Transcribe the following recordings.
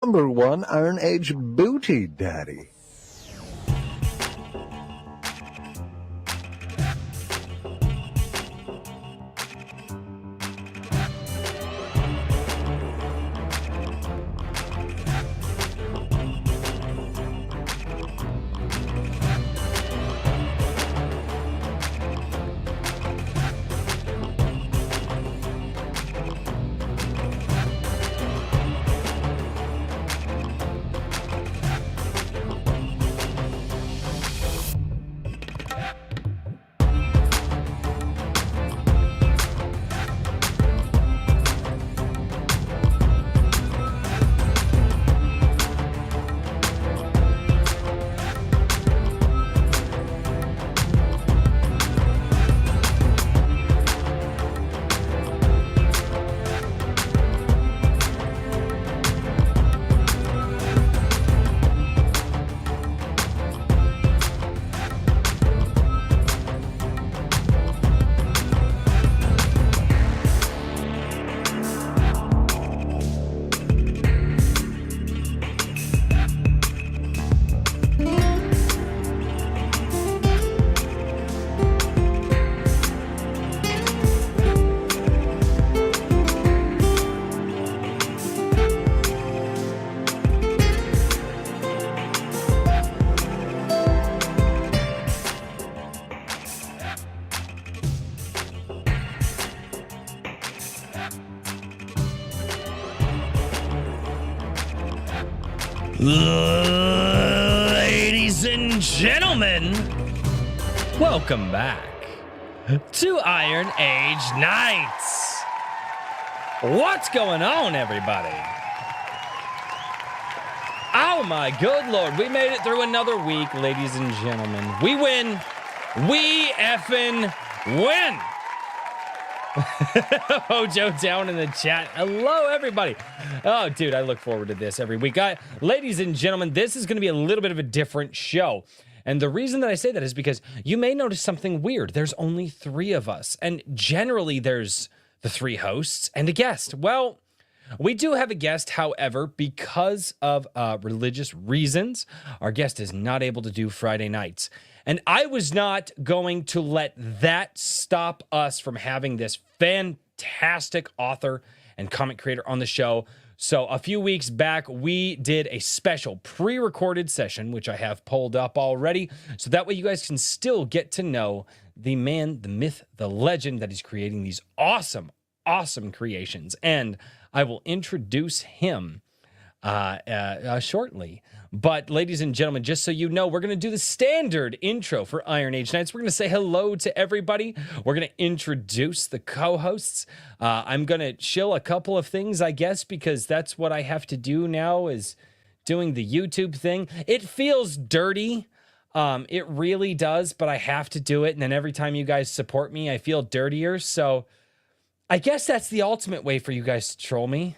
Number one Iron Age booty daddy. Ladies and gentlemen, welcome back to Iron Age Nights. What's going on, everybody? Oh my good lord, we made it through another week, ladies and gentlemen. We win. We effing win. Hojo down in the chat. Hello, everybody. Oh, dude, I look forward to this every week. Ladies and gentlemen, this is going to be a little bit of a different show. And the reason that I say that is because you may notice something weird. There's only 3 of us. And generally, there's the 3 hosts and a guest. Well, we do have a guest. However, because of religious reasons, our guest is not able to do Friday nights. And I was not going to let that stop us from having this fantastic author and comic creator on the show. So a few weeks back, we did a special pre-recorded session, which I have pulled up already. So that way you guys can still get to know the man, the myth, the legend that is creating these awesome, awesome creations. And I will introduce him shortly. But ladies and gentlemen, just so you know, we're going to do the standard intro for Iron Age Nights. We're going to say hello to everybody. We're going to introduce the co-hosts. I'm going to chill a couple of things, I guess, because that's what I have to do now is doing the YouTube thing. It feels dirty. It really does, but I have to do it. And then every time you guys support me, I feel dirtier. So I guess that's the ultimate way for you guys to troll me.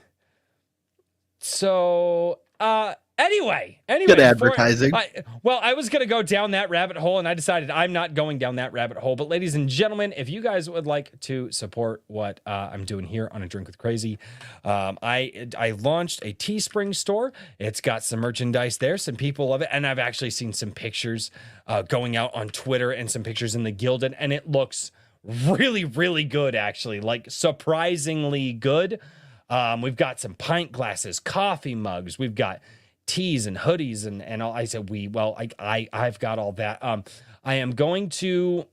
So, Anyway, good advertising. I was going to go down that rabbit hole, and I decided I'm not going down that rabbit hole. But ladies and gentlemen, if you guys would like to support what I'm doing here on A Drink with Crazy, I launched a Teespring store. It's got some merchandise there. Some people love it, and I've actually seen some pictures going out on Twitter and some pictures in the Gilded, and it looks really, really good, actually, like surprisingly good. We've got some pint glasses, coffee mugs. We've got tees and hoodies and all. I said I've got all that. I am going to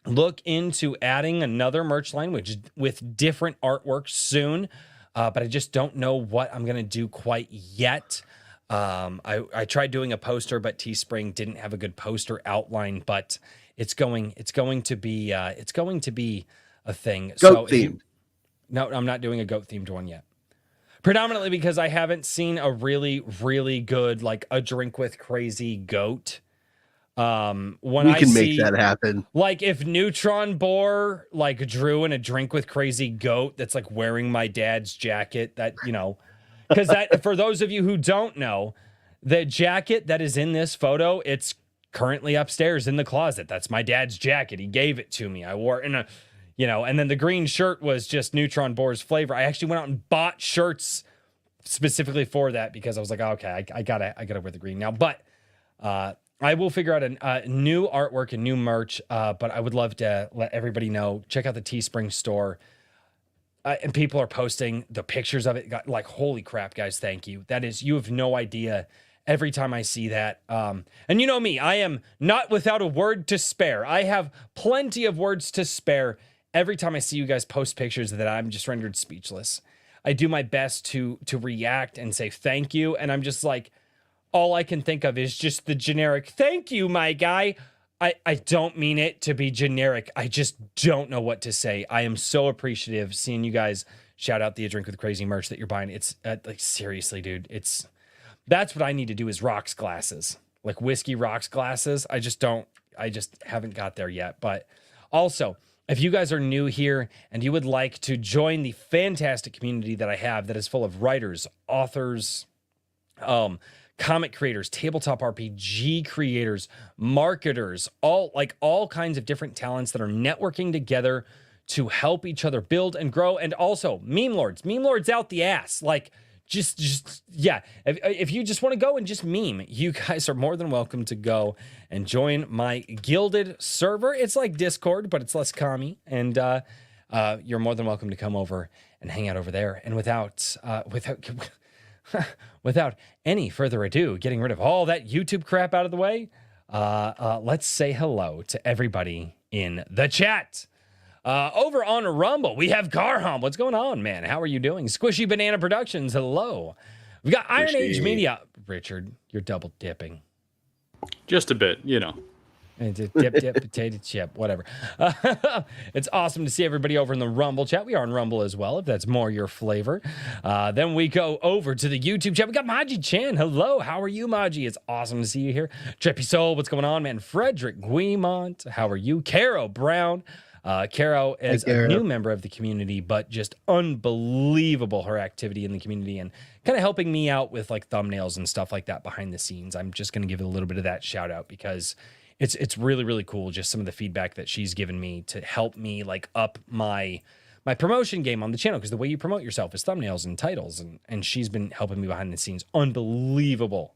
look into adding another merch line with different artwork soon, but I just don't know what I'm gonna do quite yet. I tried doing a poster, but Teespring didn't have a good poster outline. But it's going to be a thing. Goat themed. No, I'm not doing a goat themed one yet. Predominantly because I haven't seen a really, really good, like A Drink with Crazy goat. When we can make that happen. Like if Neutron Boar like drew in A Drink with Crazy goat that's like wearing my dad's jacket, that, you know, because that, for those of you who don't know, the jacket that is in this photo, it's currently upstairs in the closet. That's my dad's jacket. He gave it to me. I wore it in a, you know, and then the green shirt was just Neutron Boar's flavor. I actually went out and bought shirts specifically for that because I was like, oh, okay, I gotta wear the green now. But I will figure out a new artwork and new merch. But I would love to let everybody know. Check out the Teespring store. And people are posting the pictures of it. Like, holy crap, guys, thank you. You have no idea every time I see that. And you know me, I am not without a word to spare. I have plenty of words to spare every time I see you guys post pictures that I'm just rendered speechless. I do my best to react and say thank you. And I'm just like, all I can think of is just the generic, thank you, my guy. I don't mean it to be generic. I just don't know what to say. I am so appreciative seeing you guys shout out the A Drink with Crazy merch that you're buying. It's like, seriously, dude, that's what I need to do is rocks glasses, like whiskey rocks glasses. I just haven't got there yet. But also, if you guys are new here and you would like to join the fantastic community that I have that is full of writers, authors, comic creators, tabletop RPG creators, marketers, all kinds of different talents that are networking together to help each other build and grow. And also meme lords out the ass. Like just yeah. If you just want to go and just meme, you guys are more than welcome to go and join my gilded server. It's like Discord, but it's less commie. And you're more than welcome to come over and hang out over there. And without any further ado, getting rid of all that YouTube crap out of the way, let's say hello to everybody in the chat. Over on Rumble, we have Carham. What's going on, man? How are you doing? Squishy Banana Productions, hello. We got Iron Age Media. Richard, you're double dipping. Just a bit, you know. Dip, potato chip, whatever. It's awesome to see everybody over in the Rumble chat. We are on Rumble as well, if that's more your flavor. Then we go over to the YouTube chat. We got Maji Chan. Hello, how are you, Maji? It's awesome to see you here. Trippy Soul, what's going on, man? Frederick Guimont, how are you? Caro Brown. Caro is a new member of the community, but just unbelievable her activity in the community and kind of helping me out with like thumbnails and stuff like that behind the scenes. I'm just going to give it a little bit of that shout out because it's really, really cool. Just some of the feedback that she's given me to help me like up my promotion game on the channel. Because the way you promote yourself is thumbnails and titles. And she's been helping me behind the scenes. Unbelievable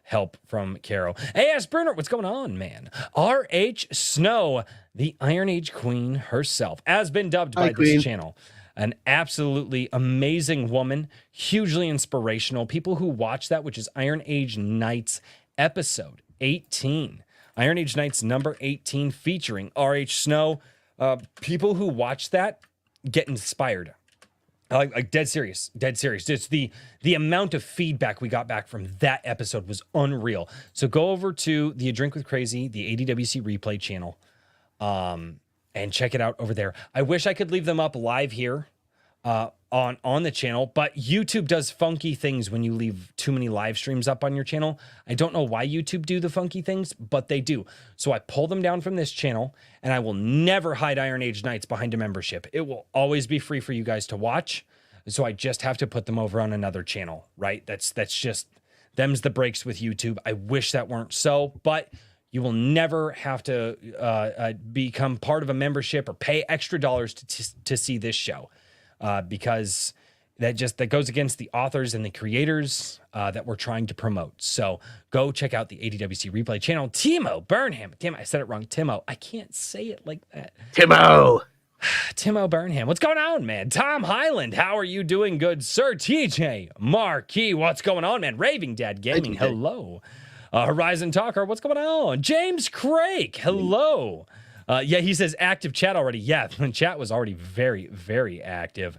help from Caro. AS Bruner, what's going on, man? RH Snow, the Iron Age Queen herself, has been dubbed by this channel. An absolutely amazing woman, hugely inspirational. People who watch that, which is Iron Age Nights episode 18. Iron Age Nights number 18 featuring RH Snow. People who watch that get inspired. Like dead serious. It's the amount of feedback we got back from that episode was unreal. So go over to the A Drink with Crazy, the ADWC replay channel, and check it out over there. I wish I could leave them up live here on the channel, but YouTube does funky things when you leave too many live streams up on your channel. I don't know why YouTube do the funky things, but they do. So I pull them down from this channel, and I will never hide Iron Age Nights behind a membership. It will always be free for you guys to watch. So I just have to put them over on another channel, right? That's just, them's the breaks with YouTube. I wish that weren't so, but you will never have to become part of a membership or pay extra dollars to see this show. Because that goes against the authors and the creators that we're trying to promote. So go check out the ADWC replay channel. Timo Burnham. Damn, I said it wrong. Timo. I can't say it like that. Timo Burnham. What's going on, man? Tom Highland. How are you doing? Good, sir. TJ Marquis. What's going on, man? Raving Dad Gaming. Hello. Horizon Talker. What's going on? James Craig. Hello. Yeah, he says active chat already. Yeah, the chat was already very, very active.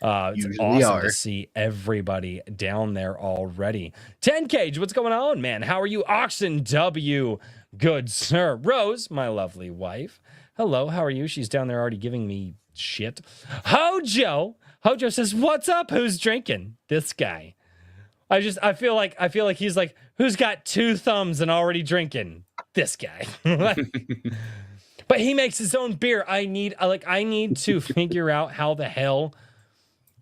It's awesome to see everybody down there already. 10 Cage, what's going on, man? How are you? Oxen W, good sir. Rose, my lovely wife. Hello, how are you? She's down there already giving me shit. Hojo says, what's up? Who's drinking? This guy. I feel like he's like, who's got 2 thumbs and already drinking? This guy. But he makes his own beer. I need to figure out how the hell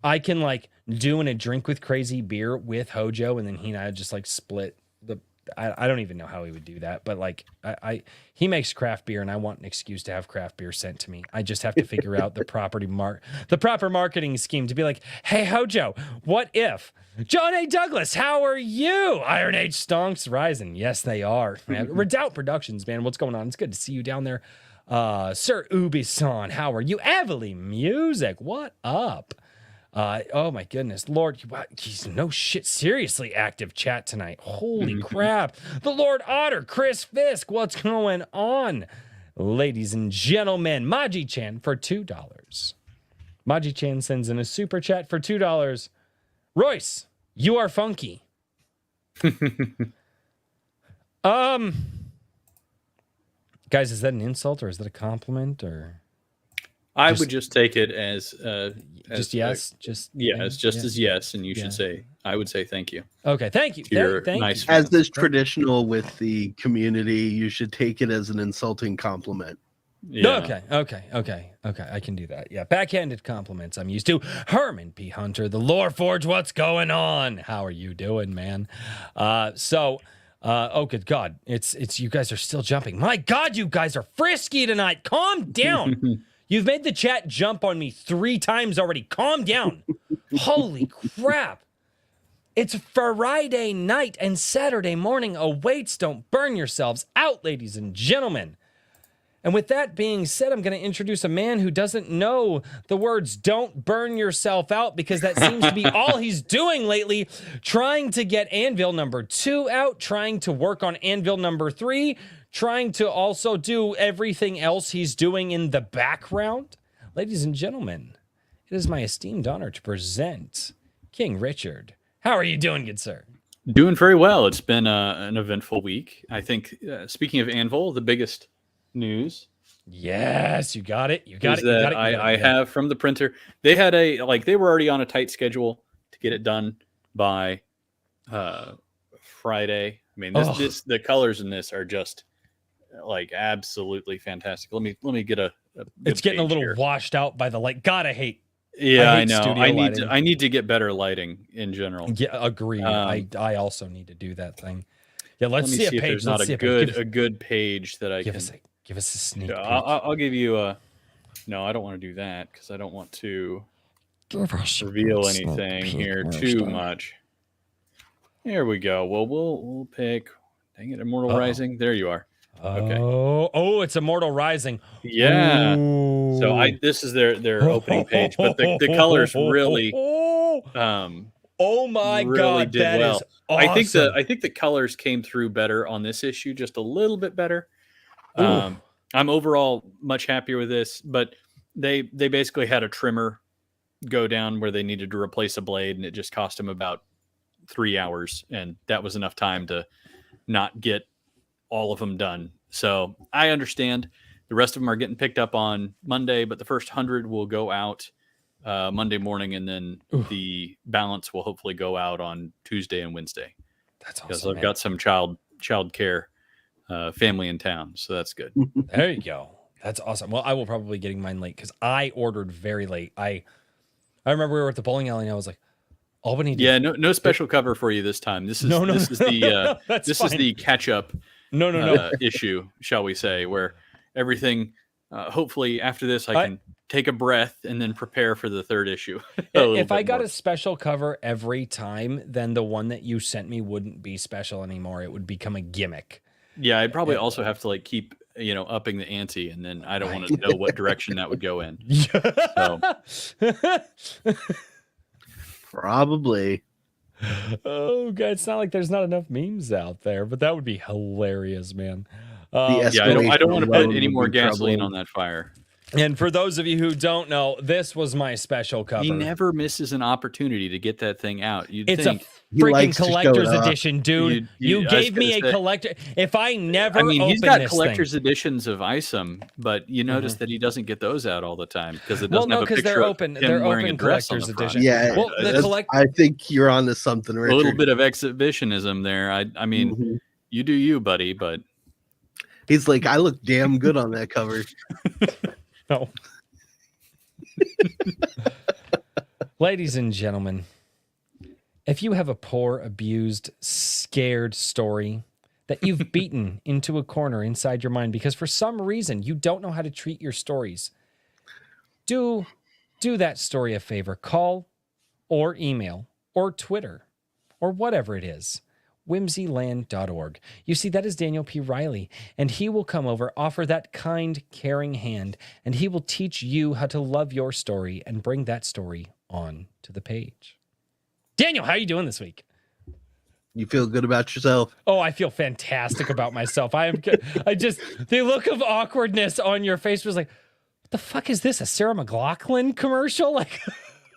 I can like do a drink with crazy beer with Hojo, and then he and I just like split I don't even know how he would do that, but like he makes craft beer, and I want an excuse to have craft beer sent to me. I just have to figure out the proper marketing scheme to be like, hey Hojo, what if John A. Douglas, how are you? Iron Age stonks rising. Yes, they are. Man. Redoubt Productions, man. What's going on? It's good to see you down there. Sir Ubi-san, how are you? Evely Music, what up? Oh my goodness, Lord, he's no shit, seriously active chat tonight. Holy crap. The Lord Otter, Chris Fisk, what's going on? Ladies and gentlemen, Maji-chan for $2. Maji-chan sends in a super chat for $2. Royce, you are funky. Guys, is that an insult or is that a compliment or? I would just take it as just yes, as yes, and you should say. I would say thank you. Okay, thank you. Thank nice you. As is traditional with the community, you should take it as an insulting compliment. Yeah. Okay. I can do that. Yeah, backhanded compliments I'm used to. Herman P. Hunter, the Lore Forge, what's going on? How are you doing, man? Oh good God, it's you guys are still jumping. My God, you guys are frisky tonight. Calm down. You've made the chat jump on me 3 times already. Calm down. Holy crap. It's Friday night and Saturday morning awaits. Don't burn yourselves out, ladies and gentlemen. And with that being said, I'm going to introduce a man who doesn't know the words "don't burn yourself out" because that seems to be all he's doing lately, trying to get Anvil number 2 out, trying to work on Anvil number 3, trying to also do everything else he's doing in the background. Ladies and gentlemen, it is my esteemed honor to present King Richard. How are you doing, good sir? Doing very well. It's been an eventful week. I think, speaking of Anvil, the biggest news. Yes, you got it. I have from the printer. They had they were already on a tight schedule to get it done by Friday. I mean, the colors in this are just like absolutely fantastic. Let me get a it's getting a little here. Washed out by the light. God, I hate. Yeah, I know. I need to get better lighting in general. Yeah, agree. I also need to do that thing. Yeah, let's see a page. There's not a good page that I give can give us a sneak peek. I'll give you a. No, I don't want to do that because I don't want to reveal anything here too much. There we go. Well, we'll pick. Dang it, Immortal Rising. There you are. Okay. Oh, it's Immortal Rising. Yeah. Ooh. So this is their opening page, but the colors really oh my really God, did that well. is awesome. I think the colors came through better on this issue, just a little bit better. I'm overall much happier with this, but they basically had a trimmer go down where they needed to replace a blade, and it just cost them about 3 hours, and that was enough time to not get all of them done. So I understand the rest of them are getting picked up on Monday, but the first 100 will go out Monday morning, and then the balance will hopefully go out on Tuesday and Wednesday. That's awesome. Because I've got some child care family in town, so that's good. There you go. That's awesome. Well, I will probably be getting mine late because I ordered very late. I remember we were at the bowling alley and I was like, Albany. Yeah, no special cover for you this time. This is the catch up issue, shall we say, where everything hopefully after this I can take a breath and then prepare for the third issue. If I got a special cover every time, then the one that you sent me wouldn't be special anymore. It would become a gimmick. Yeah, I'd probably also have to keep upping the ante, and then I don't want to know what direction that would go in. So. Probably. Oh God, it's not like there's not enough memes out there, but that would be hilarious, man. I don't want to put any more gasoline on that fire. And for those of you who don't know, this was my special cover. He never misses an opportunity to get that thing out. It's a freaking collector's edition, dude. You gave me a collector. If I never, he's got collector's editions of Isom, but you notice that he doesn't get those out all the time because it doesn't have a picture they're open. of him They're wearing open a dress on collector's the front. edition. Yeah, well, I think you're onto something, Richard. A little bit of exhibitionism there. I mean, you do you, buddy, but he's like, I look damn good on that cover. No. Ladies and gentlemen, if you have a poor, abused, scared story that you've beaten into a corner inside your mind because for some reason you don't know how to treat your stories, do that story a favor. Call or email or Twitter or whatever it is. whimsyland.org. You see, that is Daniel P. Riley, and he will come over, offer that kind, caring hand, and he will teach you how to love your story and bring that story on to the page. Daniel, how are you doing this week? You feel good about yourself? Oh, I feel fantastic about myself. The look of awkwardness on your face was like, what the fuck is this? A Sarah McLachlan commercial? Like,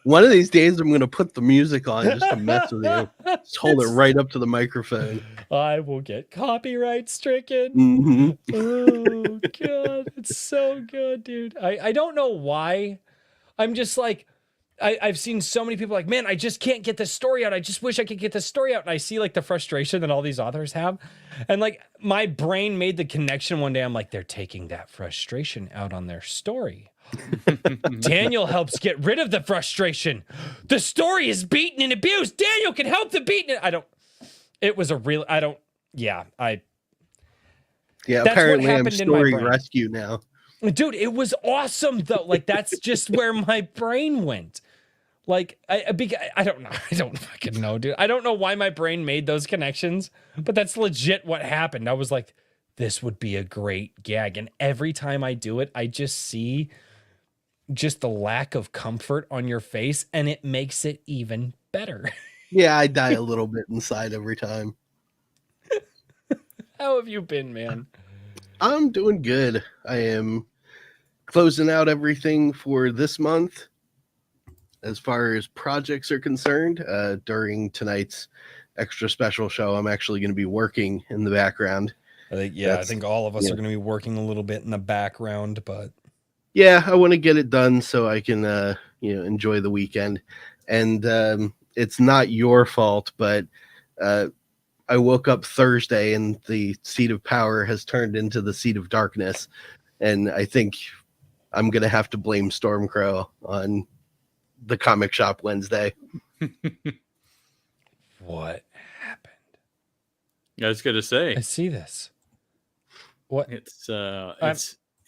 one of these days I'm going to put the music on just to mess with you. Just hold it right up to the microphone. I will get copyright stricken. Mm-hmm. Oh, God. It's so good, dude. I don't know why. I'm just like, I've seen so many people like, man, I just can't get this story out. I just wish I could get this story out. And I see like the frustration that all these authors have. And like my brain made the connection one day. I'm like, they're taking that frustration out on their story. Daniel helps get rid of the frustration. The story is beaten and abused. Daniel can help the beaten. Yeah, apparently I'm story rescue now. Dude, it was awesome though. Like that's just where my brain went. Like I don't know. I don't fucking know, dude. I don't know why my brain made those connections, but that's legit what happened. I was like, this would be a great gag. And every time I do it, I just see just the lack of comfort on your face, and it makes it even better. Yeah, I die a little bit inside every time. How have you been, man? I'm doing good. I am closing out everything for this month as far as projects are concerned. During tonight's extra special show, I'm actually going to be working in the background. I think all of us are going to be working a little bit in the background, but yeah, I want to get it done so I can enjoy the weekend. And it's not your fault, but I woke up Thursday and the seat of power has turned into the seat of darkness. And I think I'm going to have to blame Stormcrow on the comic shop Wednesday. What happened? I was going to say. I see this. What?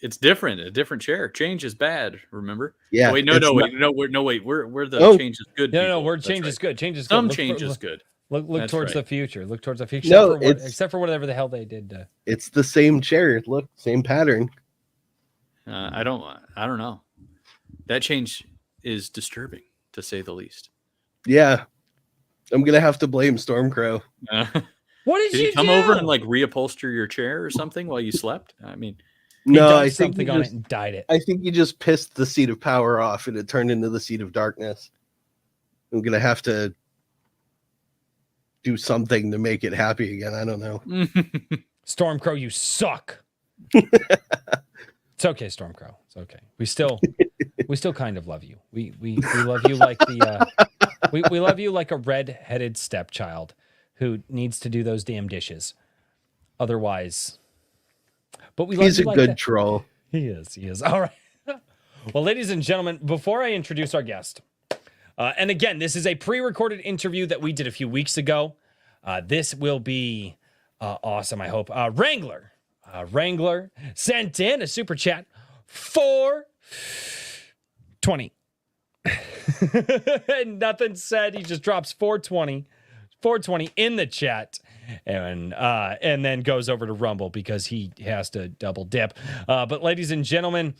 It's different. A different chair. Change is bad. Remember? Yeah. Wait, we're the change is good. No, word change is good. Change is good. Some change is good. Look towards the future. Look towards the future. No, except for whatever the hell they did. It's the same chair. Look, same pattern. I don't know. That change is disturbing, to say the least. Yeah, I'm gonna have to blame Stormcrow. What did you come do? over and like reupholster your chair or something while you slept? I mean, no, I think something on it and dyed it. I think he just pissed the seat of power off, and it turned into the seat of darkness. I'm gonna have to do something to make it happy again. I don't know. Stormcrow, you suck. It's okay, Stormcrow. It's okay. We still kind of love you. We love you like we love you like a red-headed stepchild who needs to do those damn dishes. Otherwise, but we love He's you a like good that. troll. He is. All right. Well, ladies and gentlemen, before I introduce our guest, and again, this is a pre-recorded interview that we did a few weeks ago. This will be awesome, I hope. Wrangler sent in a super chat for 20. And nothing said. He just drops 420 in the chat, and then goes over to Rumble because he has to double dip. But ladies and gentlemen,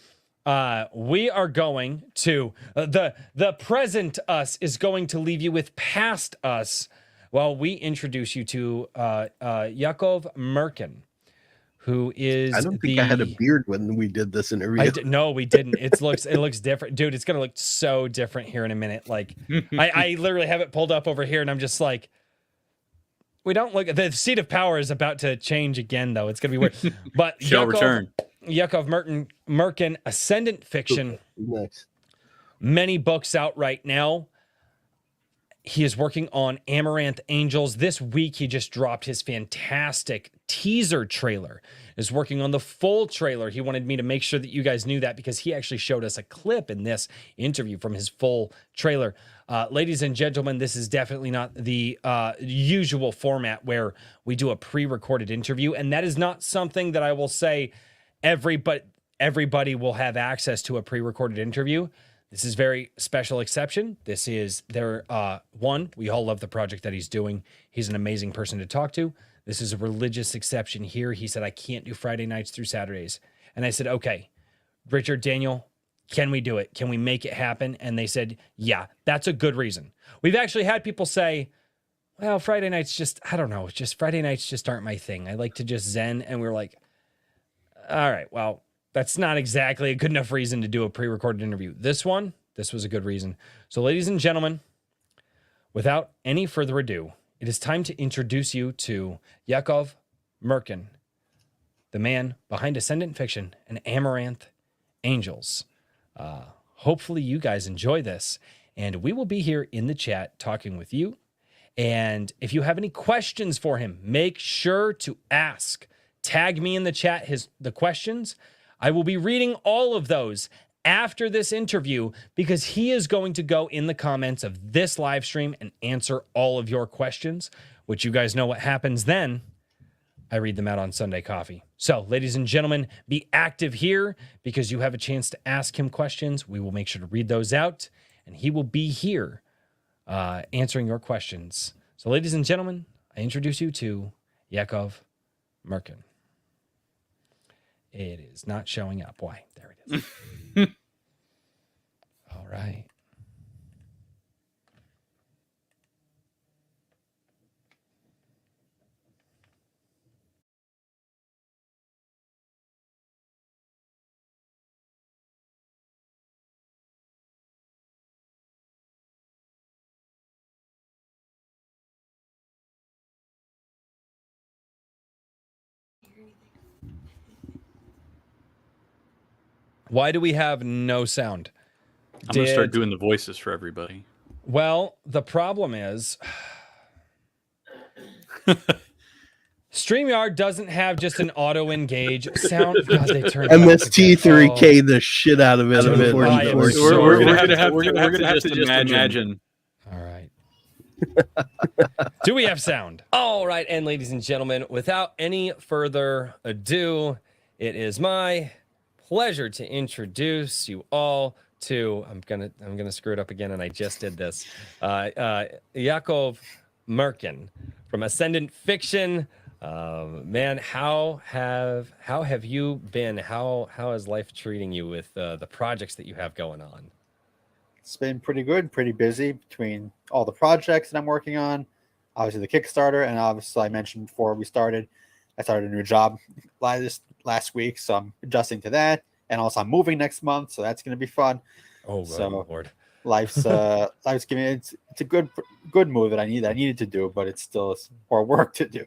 we are going to the present us is going to leave you with past us while we introduce you to Yakov Merkin, who is. I don't think I had a beard when we did this interview. No, we didn't. It looks different, dude. It's gonna look so different here in a minute. Like I literally have it pulled up over here, and I'm just like, we don't look. The seat of power is about to change again, though. It's gonna be weird. But shall return. Yakov Merkin, Ascendant Fiction. Nice. Many books out right now. He is working on Amaranth Angels. This week, he just dropped his fantastic teaser trailer. Is working on the full trailer. He wanted me to make sure that you guys knew that because he actually showed us a clip in this interview from his full trailer. Ladies and gentlemen, this is definitely not the usual format where we do a pre-recorded interview, and that is not something that I will say everybody will have access to a pre-recorded interview. This is very special exception. This is one, we all love the project that he's doing. He's an amazing person to talk to. This is a religious exception here. He said, I can't do Friday nights through Saturdays. And I said, okay, Richard, Daniel, can we do it? Can we make it happen? And they said, yeah, that's a good reason. We've actually had people say, well, Friday nights just, I don't know, Friday nights just aren't my thing. I like to just zen. And we're like, all right, well, that's not exactly a good enough reason to do a pre-recorded interview. This was a good reason. So ladies and gentlemen, without any further ado, it is time to introduce you to Yakov Merkin, the man behind Ascendant Fiction and Amaranth Angels. Hopefully you guys enjoy this, and we will be here in the chat talking with you. And if you have any questions for him, make sure to ask. Tag me in the chat the questions. I will be reading all of those after this interview because he is going to go in the comments of this live stream and answer all of your questions, which you guys know what happens then. I read them out on Sunday Coffee. So, ladies and gentlemen, be active here because you have a chance to ask him questions. We will make sure to read those out, and he will be here answering your questions. So, ladies and gentlemen, I introduce you to Yakov Merkin. It is not showing up. Why? There it is. All right. Why do we have no sound? I'm going to start doing the voices for everybody. Well, the problem is StreamYard doesn't have just an auto-engage sound. God, they turned MST3K the shit out of it. We're going to have to just imagine. All right. Do we have sound? All right, and ladies and gentlemen, without any further ado, it is my pleasure to introduce you all to I'm gonna screw it up again, and I just did this. Yakov Merkin from Ascendant Fiction. Man, how have you been? How is life treating you with the projects that you have going on? It's been pretty good, pretty busy between all the projects that I'm working on. Obviously the Kickstarter, and obviously I mentioned before I started a new job last week, so I'm adjusting to that. And also I'm moving next month, so that's going to be fun. Oh, so Lord. life's giving me it's a good move that I needed to do, but it's still more work to do.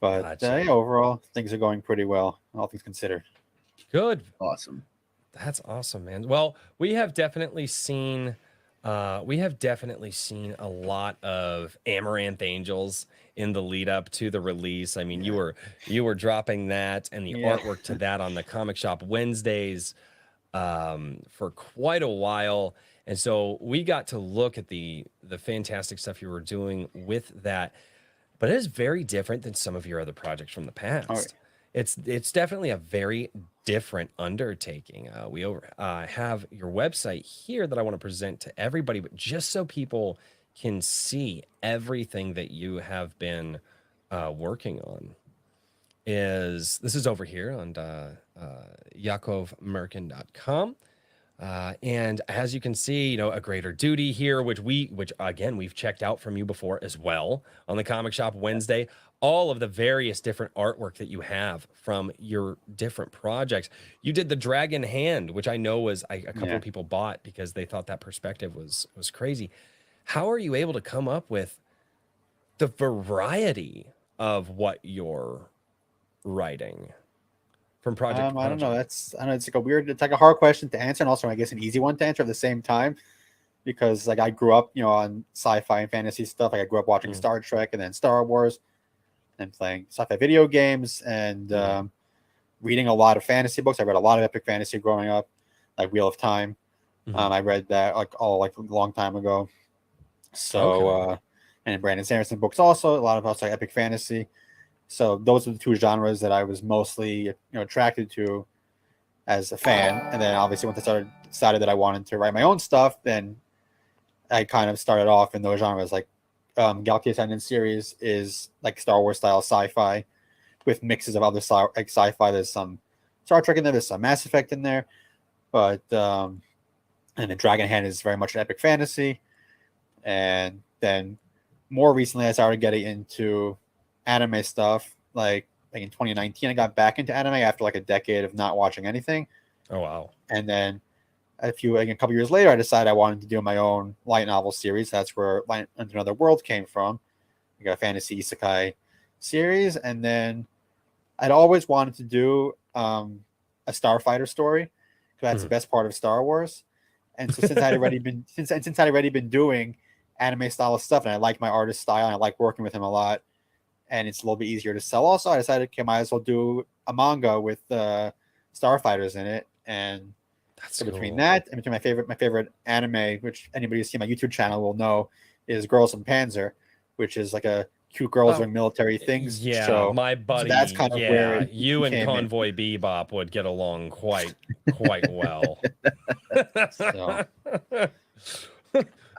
But Gotcha. overall things are going pretty well, all things considered. Good. Awesome. That's awesome, man. Well, we have definitely seen a lot of Amaranth Angels in the lead up to the release. I mean, you were dropping that and the artwork to that on the Comic Shop Wednesdays for quite a while. And so we got to look at the fantastic stuff you were doing with that. But it is very different than some of your other projects from the past. Right. It's definitely a very different undertaking. We have your website here that I want to present to everybody, but just so people can see everything that you have been working on. This is over here on yakovmerkin.com. And as you can see, A Greater Duty here, which again, we've checked out from you before as well on the Comic Shop Wednesday, all of the various different artwork that you have from your different projects. You did the Dragon Hand, which I know was a couple of people bought because they thought that perspective was crazy. How are you able to come up with the variety of what you're writing? From project to project? I don't know. It's like a hard question to answer, and also I guess an easy one to answer at the same time, because I grew up, on sci-fi and fantasy stuff. I grew up watching Star Trek and then Star Wars, and playing sci-fi video games and reading a lot of fantasy books. I read a lot of epic fantasy growing up, like Wheel of Time. I read that a long time ago, So and Brandon Sanderson books also a lot of also epic fantasy. So those are the two genres that I was mostly attracted to as a fan. And then obviously once I decided that I wanted to write my own stuff, then I kind of started off in those genres. Like Galaxy Ascendant series is like Star Wars style sci-fi with mixes of other sci-fi. There's some Star Trek in there, there's some Mass Effect in there, but and then Dragon Hand is very much an epic fantasy. And then more recently I started getting into anime stuff. Like in 2019 I got back into anime after like a decade of not watching anything. Oh wow. And then a couple years later I decided I wanted to do my own light novel series. That's where Light Under Another World came from. I got a fantasy isekai series. And then I'd always wanted to do a Starfighter story, because that's the best part of Star Wars. And so since I'd already been doing anime style stuff, and I like my artist style and I like working with him a lot, and it's a little bit easier to sell also, I decided I might as well do a manga with Starfighters in it. And That's so between cool. that and between my favorite anime, which anybody who's seen my YouTube channel will know, is Girls in Panzer, which is like a cute girls doing military things show. My buddy. So that's kind of where you and came in. Convoy Bebop would get along quite well. So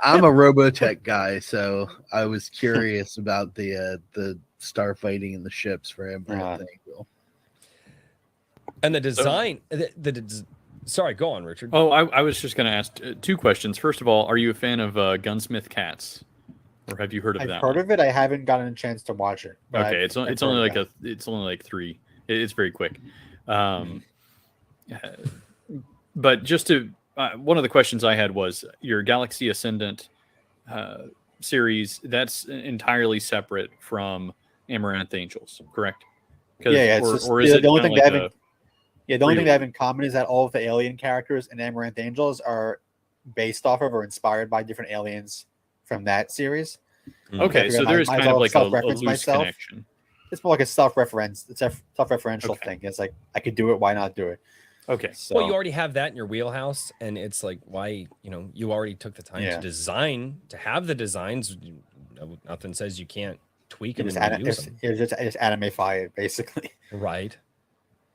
I'm a Robotech guy, so I was curious about the starfighting and the ships for Amaranth. And the design, sorry, go on, Richard. Oh, I was just going to ask two questions. First of all, are you a fan of Gunsmith Cats, or have you heard of that? I've heard of it. I haven't gotten a chance to watch it. Okay, it's only like 3. It's very quick. But just to one of the questions I had was your Galaxy Ascendant series. That's entirely separate from Amaranth Angels, correct? Yeah. Or is it the only thing like the only thing they have in common is that all of the alien characters in Amaranth Angels are based off of or inspired by different aliens from that series. Okay, so there is kind of like a loose connection. It's more like a self-referential thing. It's like I could do it, why not do it? Okay. So, Well, you already have that in your wheelhouse, and it's like, why, you already took the time to have the designs. Nothing says you can't tweak them and use them. just animify it, basically. Right.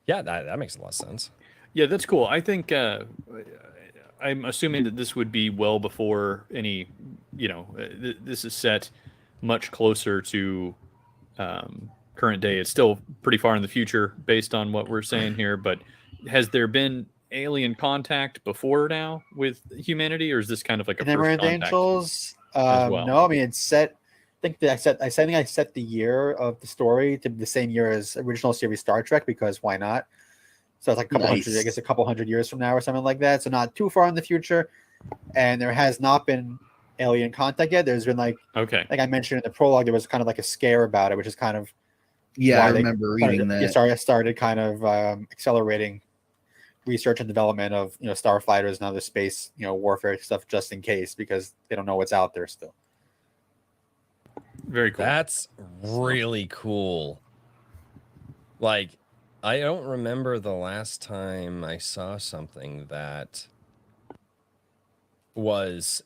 Yeah, that makes a lot of sense. Yeah, that's cool. I think I'm assuming that this would be well before any, this is set much closer to current day. It's still pretty far in the future based on what we're saying here, but has there been alien contact before now with humanity, or is this kind of like a first Amaranth contact Angels? as well? No, I mean it's set. I think I set the year of the story to the same year as original series Star Trek, because why not? So it's like a couple hundred years from now or something like that. So not too far in the future. And there has not been alien contact yet. There's been like I mentioned in the prologue, there was kind of like a scare about it, which is kind of I remember reading that. Started kind of accelerating research and development of starfighters and other space warfare stuff, just in case, because they don't know what's out there still. Very cool. That's really cool. Like, I don't remember the last time I saw something that was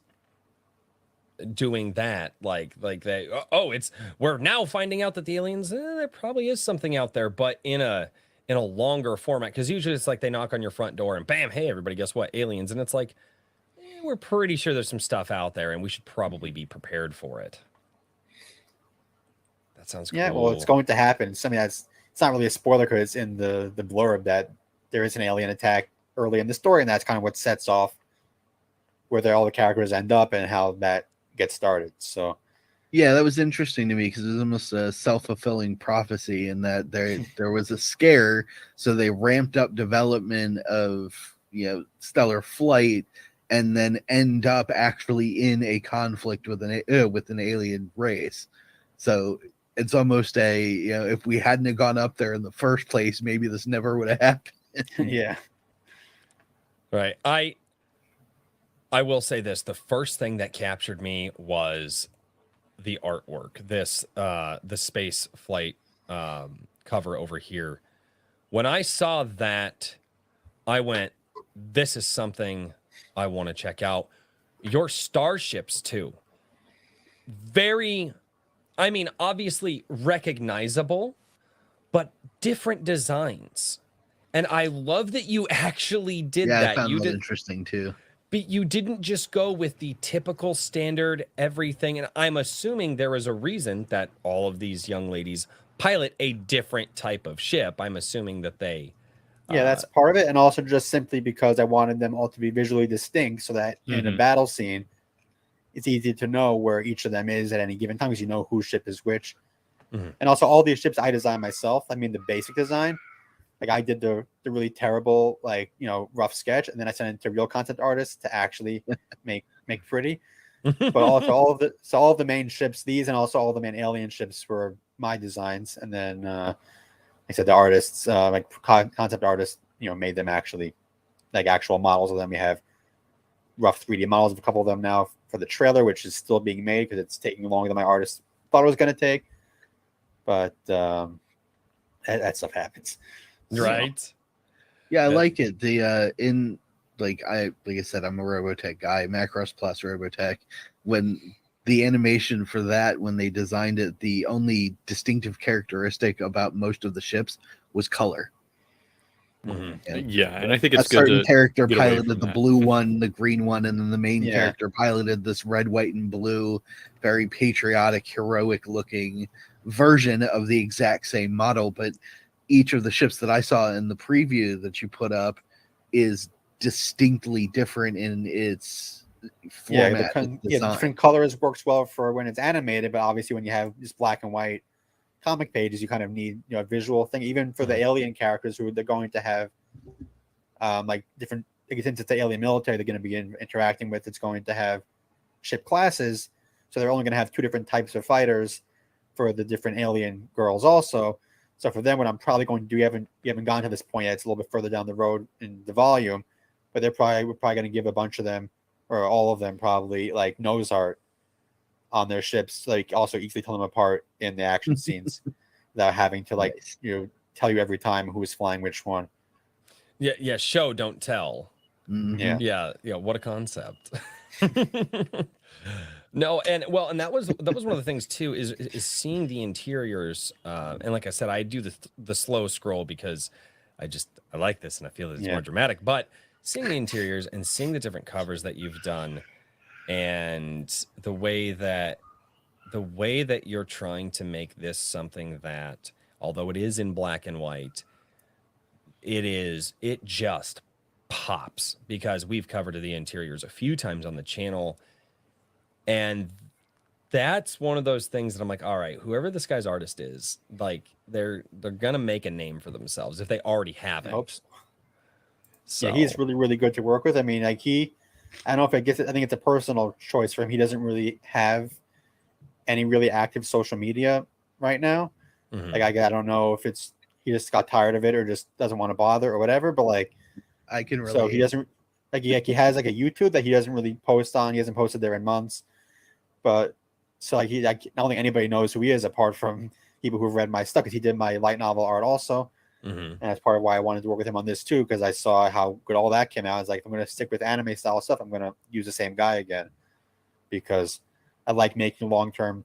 doing that. Like we're now finding out that the aliens, there probably is something out there, but in a longer format. Because usually it's like they knock on your front door and bam, hey everybody, guess what? Aliens. And it's like, we're pretty sure there's some stuff out there and we should probably be prepared for it. That sounds cool. Yeah, well, it's going to happen. Something it's not really a spoiler because it's in the blurb that there is an alien attack early in the story, and that's kind of what sets off where all the characters end up and how that gets started. So yeah, that was interesting to me because it was almost a self-fulfilling prophecy in that there was a scare, so they ramped up development of stellar flight, and then end up actually in a conflict with an alien race. So it's almost if we hadn't have gone up there in the first place, maybe this never would have happened. Yeah. Right. I will say this. The first thing that captured me was the artwork. This the space flight cover over here. When I saw that, I went, this is something I want to check out. Your starships too. very, I mean, obviously recognizable, but different designs. And I love that you actually did Yeah, that. I found You that did, interesting too. but you didn't just go with the typical standard everything. And I'm assuming there is a reason that all of these young ladies pilot a different type of ship. I'm assuming that they, Yeah, that's part of it, and also just simply because I wanted them all to be visually distinct, so that in a battle scene, it's easy to know where each of them is at any given time, because you know whose ship is which. And also, all these ships I designed myself. I mean, the basic design, like I did the really terrible, like, you know, rough sketch, and then I sent it to real concept artists to actually make pretty. But also all of the main ships, these and also all the main alien ships were my designs, and then like I said, the artists, like concept artists, you know, made them actually like actual models of them. We have rough 3D models of a couple of them now for the trailer, which is still being made because it's taking longer than my artist thought it was going to take. But that stuff happens, right? So. Yeah, I like it. The in like I said, I'm a Robotech guy, Macross Plus Robotech. When the animation for that, when they designed it, the only distinctive characteristic about most of the ships was color. And I think a it's good certain to character get away piloted from the that. blue one, the green one, and then the main character piloted this red, white, and blue, very patriotic, heroic looking version of the exact same model. But each of the ships that I saw in the preview that you put up is distinctly different in its format. Different colors works well for when it's animated, but obviously when you have just black and white comic pages, you kind of need, you know, a visual thing. Even for the alien characters, who they're going to have like different, since it's the alien military they're going to be interacting with, it's going to have ship classes, so they're only going to have 2 different types of fighters for the different alien girls also. So for them, what I'm probably going to do, we haven't gone to this point yet, it's a little bit further down the road in the volume, but we're probably going to give a bunch of them, or all of them probably, like nose art on their ships, like also easily tell them apart in the action scenes without having to like you know, tell you every time who's flying which one. Yeah, show don't tell. Yeah, what a concept. No, and that was one of the things too, is seeing the interiors, and like I said, I do the slow scroll because I like this and I feel that it's more dramatic, but seeing the interiors and seeing the different covers that you've done, and the way that you're trying to make this something that, although it is in black and white, it just pops, because we've covered the interiors a few times on the channel, and that's one of those things that I'm like, all right, whoever this guy's artist is, like they're gonna make a name for themselves if they already haven't. I hope so. Yeah, he's really, really good to work with. I mean, like I don't know if I guess I think it's a personal choice for him. He doesn't really have any really active social media right now. Like I don't know if it's he just got tired of it or just doesn't want to bother or whatever. But like I can relate. So he doesn't he has like a YouTube that he doesn't really post on. He hasn't posted there in months. But so like I don't think anybody knows who he is apart from people who've read my stuff, because he did my light novel art also. And that's part of why I wanted to work with him on this too, because I saw how good all that came out. I was like, if I'm going to stick with anime style stuff, I'm going to use the same guy again, because I like making long-term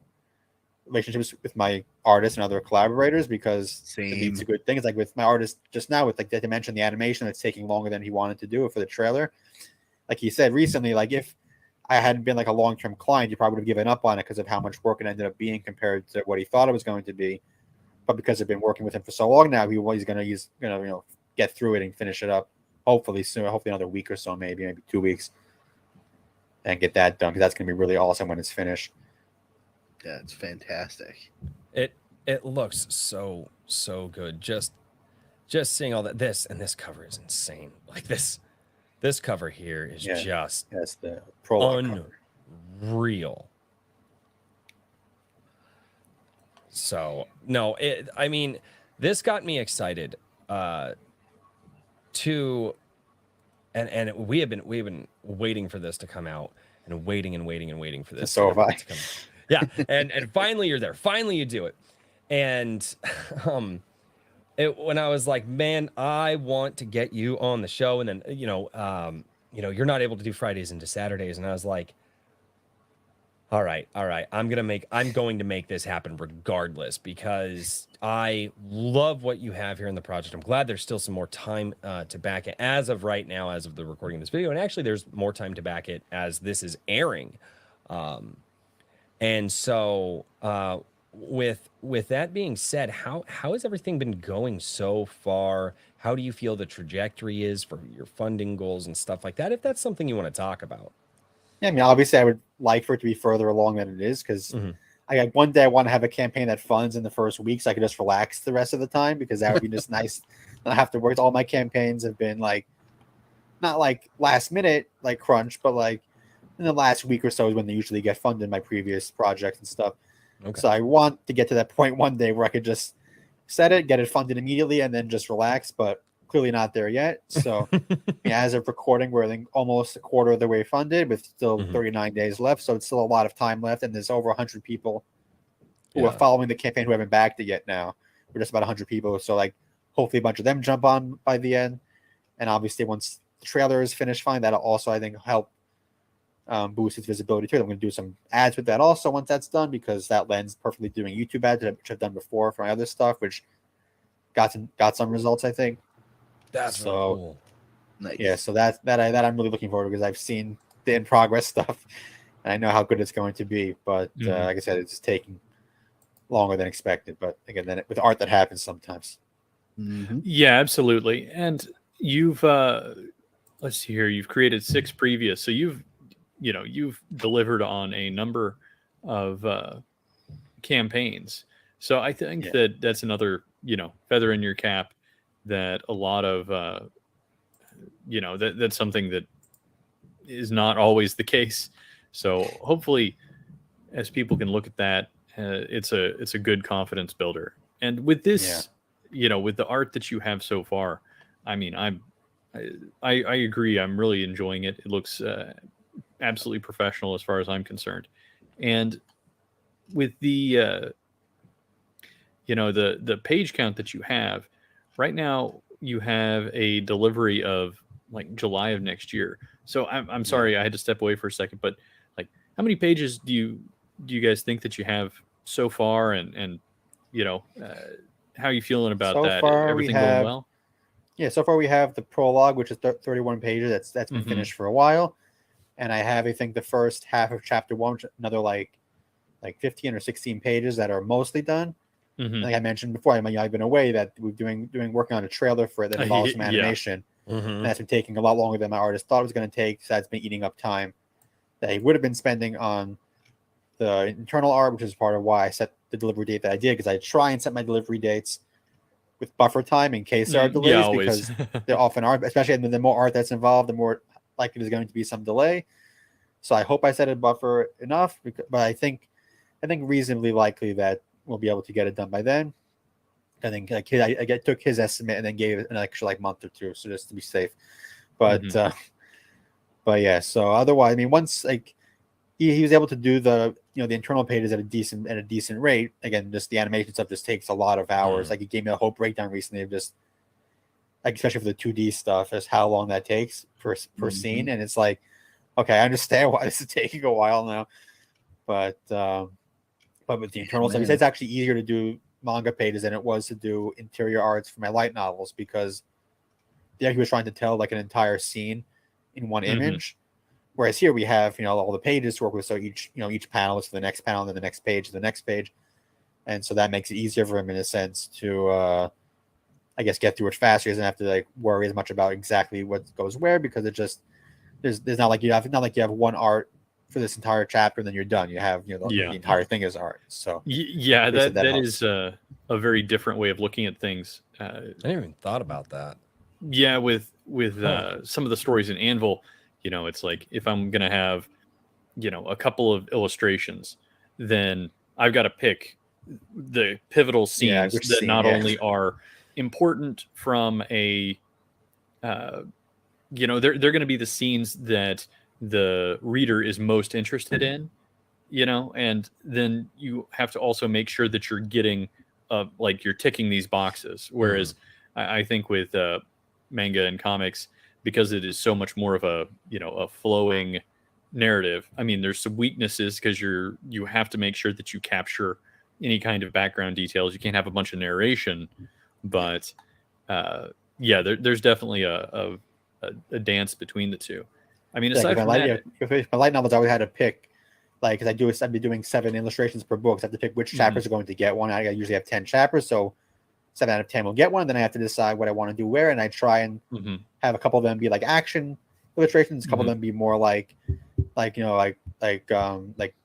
relationships with my artists and other collaborators, because it leads to good things. Like with my artist just now, with like they mentioned the animation that's taking longer than he wanted to do it for the trailer. Like he said recently, like if I hadn't been like a long-term client, he probably would have given up on it because of how much work it ended up being compared to what he thought it was going to be. But because I've been working with him for so long now, he's gonna get through it and finish it up. Hopefully soon. Hopefully another week or so, maybe 2 weeks, and get that done, because that's gonna be really awesome when it's finished. Yeah, it's fantastic. It looks so good. Just seeing all that. This cover is insane. Like this cover here is that's the prologue unreal. So no, I mean, this got me excited to, and we have been waiting for this to come out, and waiting for this. So have I. To come out. Yeah, and finally you're there. Finally you do it, and when I was like, man, I want to get you on the show, and then you're not able to do Fridays into Saturdays, and I was like, All right. I'm going to make this happen regardless because I love what you have here in the project. I'm glad there's still some more time to back it as of right now, as of the recording of this video. And actually, there's more time to back it as this is airing. And so, with that being said, how has everything been going so far? How do you feel the trajectory is for your funding goals and stuff like that? If that's something you want to talk about. Yeah, I mean, obviously, I would like for it to be further along than it is because one day I want to have a campaign that funds in the first week so I could just relax the rest of the time because that would be just nice. Not have to work. All my campaigns have been like, not like last minute, like crunch, but like in the last week or so is when they usually get funded, my previous projects and stuff. Okay. So I want to get to that point one day where I could just set it, get it funded immediately, and then just relax. But clearly not there yet. So as of recording, we're I think almost a quarter of the way funded with still 39 days left. So it's still a lot of time left. And there's over 100 people who are following the campaign who haven't backed it yet now. We're just about 100 people. So like hopefully a bunch of them jump on by the end. And obviously once the trailer is finished, fine, that'll also I think help boost its visibility too. I'm going to do some ads with that also once that's done because that lends perfectly doing YouTube ads, which I've done before for my other stuff, which got some results, I think. That's so really cool. Nice. Yeah, so that I'm really looking forward to because I've seen the in progress stuff and I know how good it's going to be. But like I said, it's taking longer than expected. But again, then with art that happens sometimes. Yeah, absolutely. And you've let's see here, you've created 6 previous, so you've delivered on a number of campaigns. So I think that's another feather in your cap. That a lot of that's something that is not always the case. So hopefully, as people can look at that, it's a good confidence builder. And with this, with the art that you have so far, I mean, I agree. I'm really enjoying it. It looks absolutely professional as far as I'm concerned. And with the the page count that you have. Right now, you have a delivery of like July of next year. So I'm sorry, I had to step away for a second, but like, how many pages do you guys think that you have so far, and how are you feeling about so that? Far Everything going well? Yeah, so far we have the prologue, which is 31 pages. That's been finished for a while, and I have I think the first half of chapter 1, which another like 15 or 16 pages that are mostly done. Like I mentioned before, I've been away that we're working on a trailer for it that involves some animation. And that's been taking a lot longer than my artist thought it was going to take. So that's been eating up time that he would have been spending on the internal art, which is part of why I set the delivery date that I did, because I try and set my delivery dates with buffer time in case there are delays, because there often are, especially the more art that's involved, the more likely there's going to be some delay. So I hope I set a buffer enough, but I think reasonably likely that we'll be able to get it done by then. I think I took his estimate and then gave it an extra month or two, so just to be safe. But yeah. So otherwise, I mean, once he was able to do the the internal pages at a decent rate. Again, just the animation stuff just takes a lot of hours. Like he gave me a whole breakdown recently of just especially for the 2D stuff, just how long that takes per scene, and it's like, okay, I understand why this is taking a while now, but with the internal stuff, it's actually easier to do manga pages than it was to do interior arts for my light novels, because he was trying to tell an entire scene in one image, whereas here we have all the pages to work with. So each panel is to the next panel, and then the next page to the next page, and so that makes it easier for him in a sense to I guess get through it faster. He doesn't have to worry as much about exactly what goes where, because it just there's not like you have one art for this entire chapter and then you're done. You have the entire thing is art. So that is a very different way of looking at things. I didn't even thought about that. Yeah, with some of the stories in Anvil, it's like if I'm gonna have a couple of illustrations, then I've got to pick the pivotal scenes that not only are important from a they're going to be the scenes that the reader is most interested in, and then you have to also make sure that you're getting you're ticking these boxes, whereas I think with manga and comics, because it is so much more of a a flowing narrative. I mean, there's some weaknesses because you have to make sure that you capture any kind of background details. You can't have a bunch of narration, but yeah, there's definitely a dance between the two. I mean, Yeah, aside from that, if my light novels, I always had to pick, like, because I'd be doing 7 illustrations per book. So I have to pick which chapters are going to get one. I usually have 10 chapters, so 7 out of 10 will get one. Then I have to decide what I want to do where, and I try and have a couple of them be like action illustrations, a couple of them be more like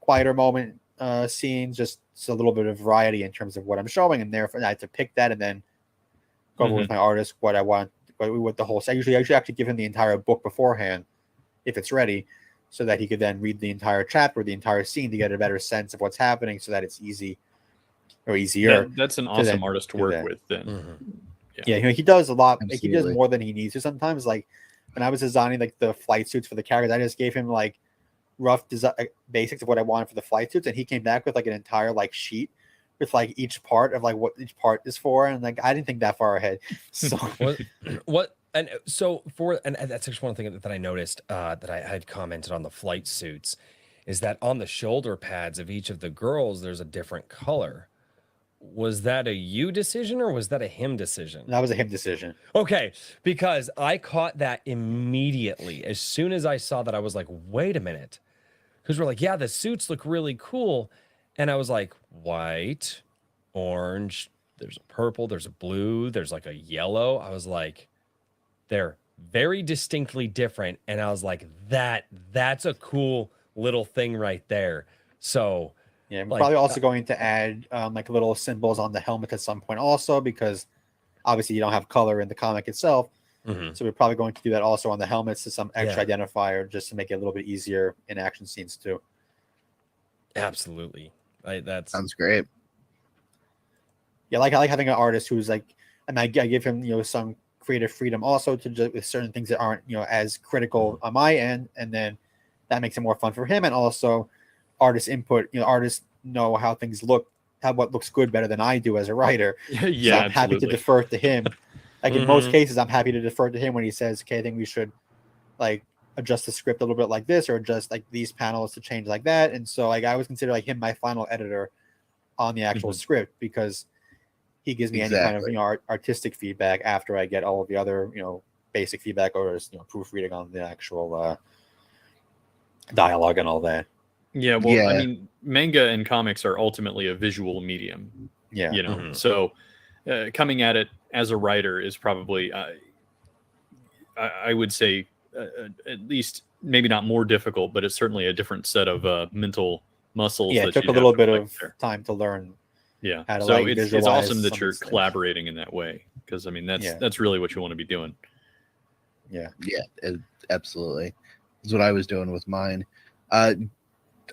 quieter moment scenes, just a little bit of variety in terms of what I'm showing, and therefore I have to pick that and then go over with my artist what I want, what the whole. I usually actually give him the entire book beforehand if it's ready, so that he could then read the entire chapter, the entire scene, to get a better sense of what's happening, so that it's easy or easier. That's an awesome artist to work with. Then, yeah, he does a lot. Like, he does Absolutely. more than he needs to sometimes. Like when I was designing like the flight suits for the characters, I just gave him like rough design basics of what I wanted for the flight suits, and he came back with like an entire like sheet with like each part of like what each part is for, and like I didn't think that far ahead. So what and so for and that's actually one thing that I noticed that I had commented on the flight suits is that on the shoulder pads of each of the girls there's a different color. Was that a you decision or was that a him decision? that was a him decision. Okay, because I caught that immediately. As soon as I saw that, I was like, wait a minute. Because we're like, yeah, the suits look really cool. And I was like, white, orange, there's a purple, there's a blue, there's like a yellow. I was like, they're very distinctly different. And I was like, that's a cool little thing right there. So Yeah, I'm like, probably also going to add like little symbols on the helmet at some point also, because obviously you don't have color in the comic itself. So we're probably going to do that also on the helmets to some extra identifier, just to make it a little bit easier in action scenes too. Absolutely. That Sounds great. Yeah, I like having an artist who's like, and I give him some creative freedom also to just with certain things that aren't as critical on my end, and then that makes it more fun for him, and also artist input. Artists know how things look, what looks good better than I do as a writer. Yeah, so I'm happy to defer to him. Like in most cases, I'm happy to defer to him when he says, "Okay, I think we should like adjust the script a little bit like this, or adjust like these panels to change like that." And so like I always consider like him my final editor on the actual script, because he gives me any kind of artistic feedback after I get all of the other basic feedback, or just proofreading on the actual dialogue and all that. Yeah, well, I mean, manga and comics are ultimately a visual medium. Yeah, so coming at it as a writer is probably, I would say, at least maybe not more difficult, but it's certainly a different set of mental muscles. Yeah, that it took you a little have to bit play of there. time to learn. Yeah, how to so like it's visualize awesome that some you're of these collaborating in that way, because I mean that's really what you want to be doing. Yeah, Absolutely. That's what I was doing with mine.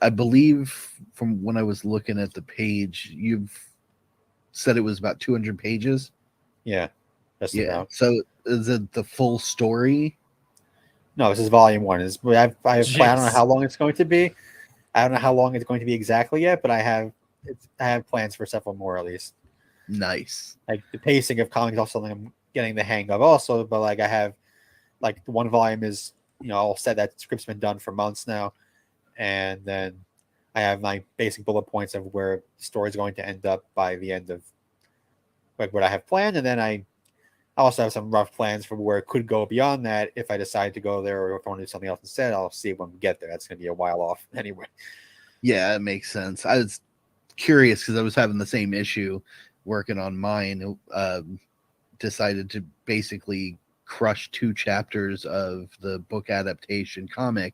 I believe from when I was looking at the page, you've said it was about 200 pages. Yeah. Just about. So is it the full story? No, this is volume 1. I have I don't know how long it's going to be. I don't know how long it's going to be exactly yet, but I have plans for several more at least. Nice. Like the pacing of comics is also something I'm getting the hang of also, but like I have like the one volume is all said, that script's been done for months now. And then I have my basic bullet points of where the story is going to end up by the end of like what I have planned, and then I also have some rough plans for where it could go beyond that if I decide to go there, or if I want to do something else instead. I'll see when we get there. That's going to be a while off anyway. Yeah, it makes sense. I was curious because I was having the same issue working on mine. Decided to basically crush 2 chapters of the book adaptation comic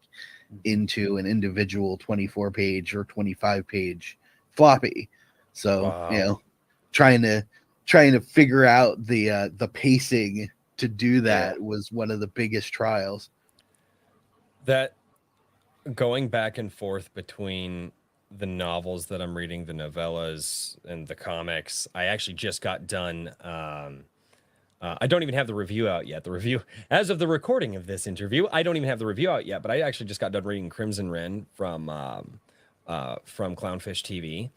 into an individual 24-page or 25-page floppy. So trying to figure out the pacing to do that was one of the biggest trials. That going back and forth between the novels that I'm reading, the novellas and the comics, I actually just got done. I don't even have the review out yet. The review, as of the recording of this interview, I don't even have the review out yet, but I actually just got done reading Crimson Wren from Clownfish TV,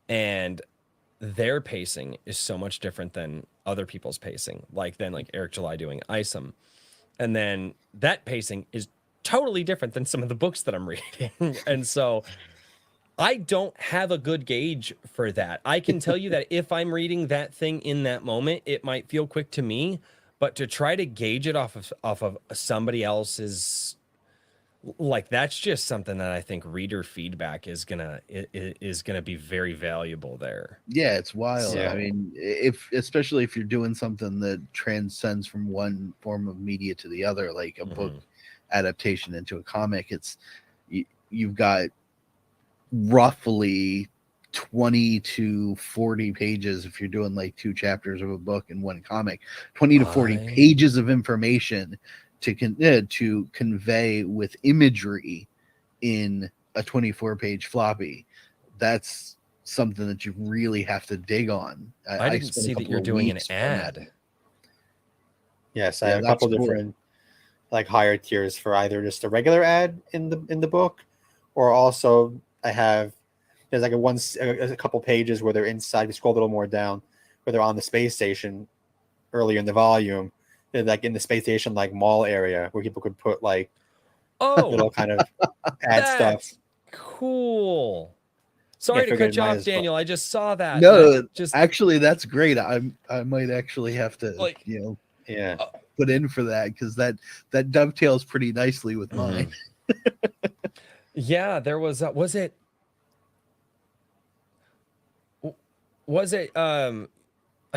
and their pacing is so much different than other people's pacing, like Eric July doing Isom. And then that pacing is totally different than some of the books that I'm reading. And so I don't have a good gauge for that. I can tell you that if I'm reading that thing in that moment, it might feel quick to me, but to try to gauge it off of somebody else's, like, that's just something that I think reader feedback is gonna be very valuable there. Yeah, it's wild. So- I mean, especially if you're doing something that transcends from one form of media to the other, like a book adaptation into a comic, you've got roughly 20 to 40 pages if you're doing like 2 chapters of a book in one comic, 20 to 40 pages of information to convey with imagery in a 24-page floppy. That's something that you really have to dig on. I didn't see that you're doing an ad. Yes, I have a couple different like higher tiers for either just a regular ad in the book, or also there's like a couple pages where they're inside. You scroll a little more down, where they're on the space station earlier in the volume. They're like in the space station like mall area where people could put like little kind of ad stuff. Cool. Sorry to cut you off, Daniel. I just saw that. No, actually, that's great. I might actually have to put in for that, because that dovetails pretty nicely with mine. Yeah, there was I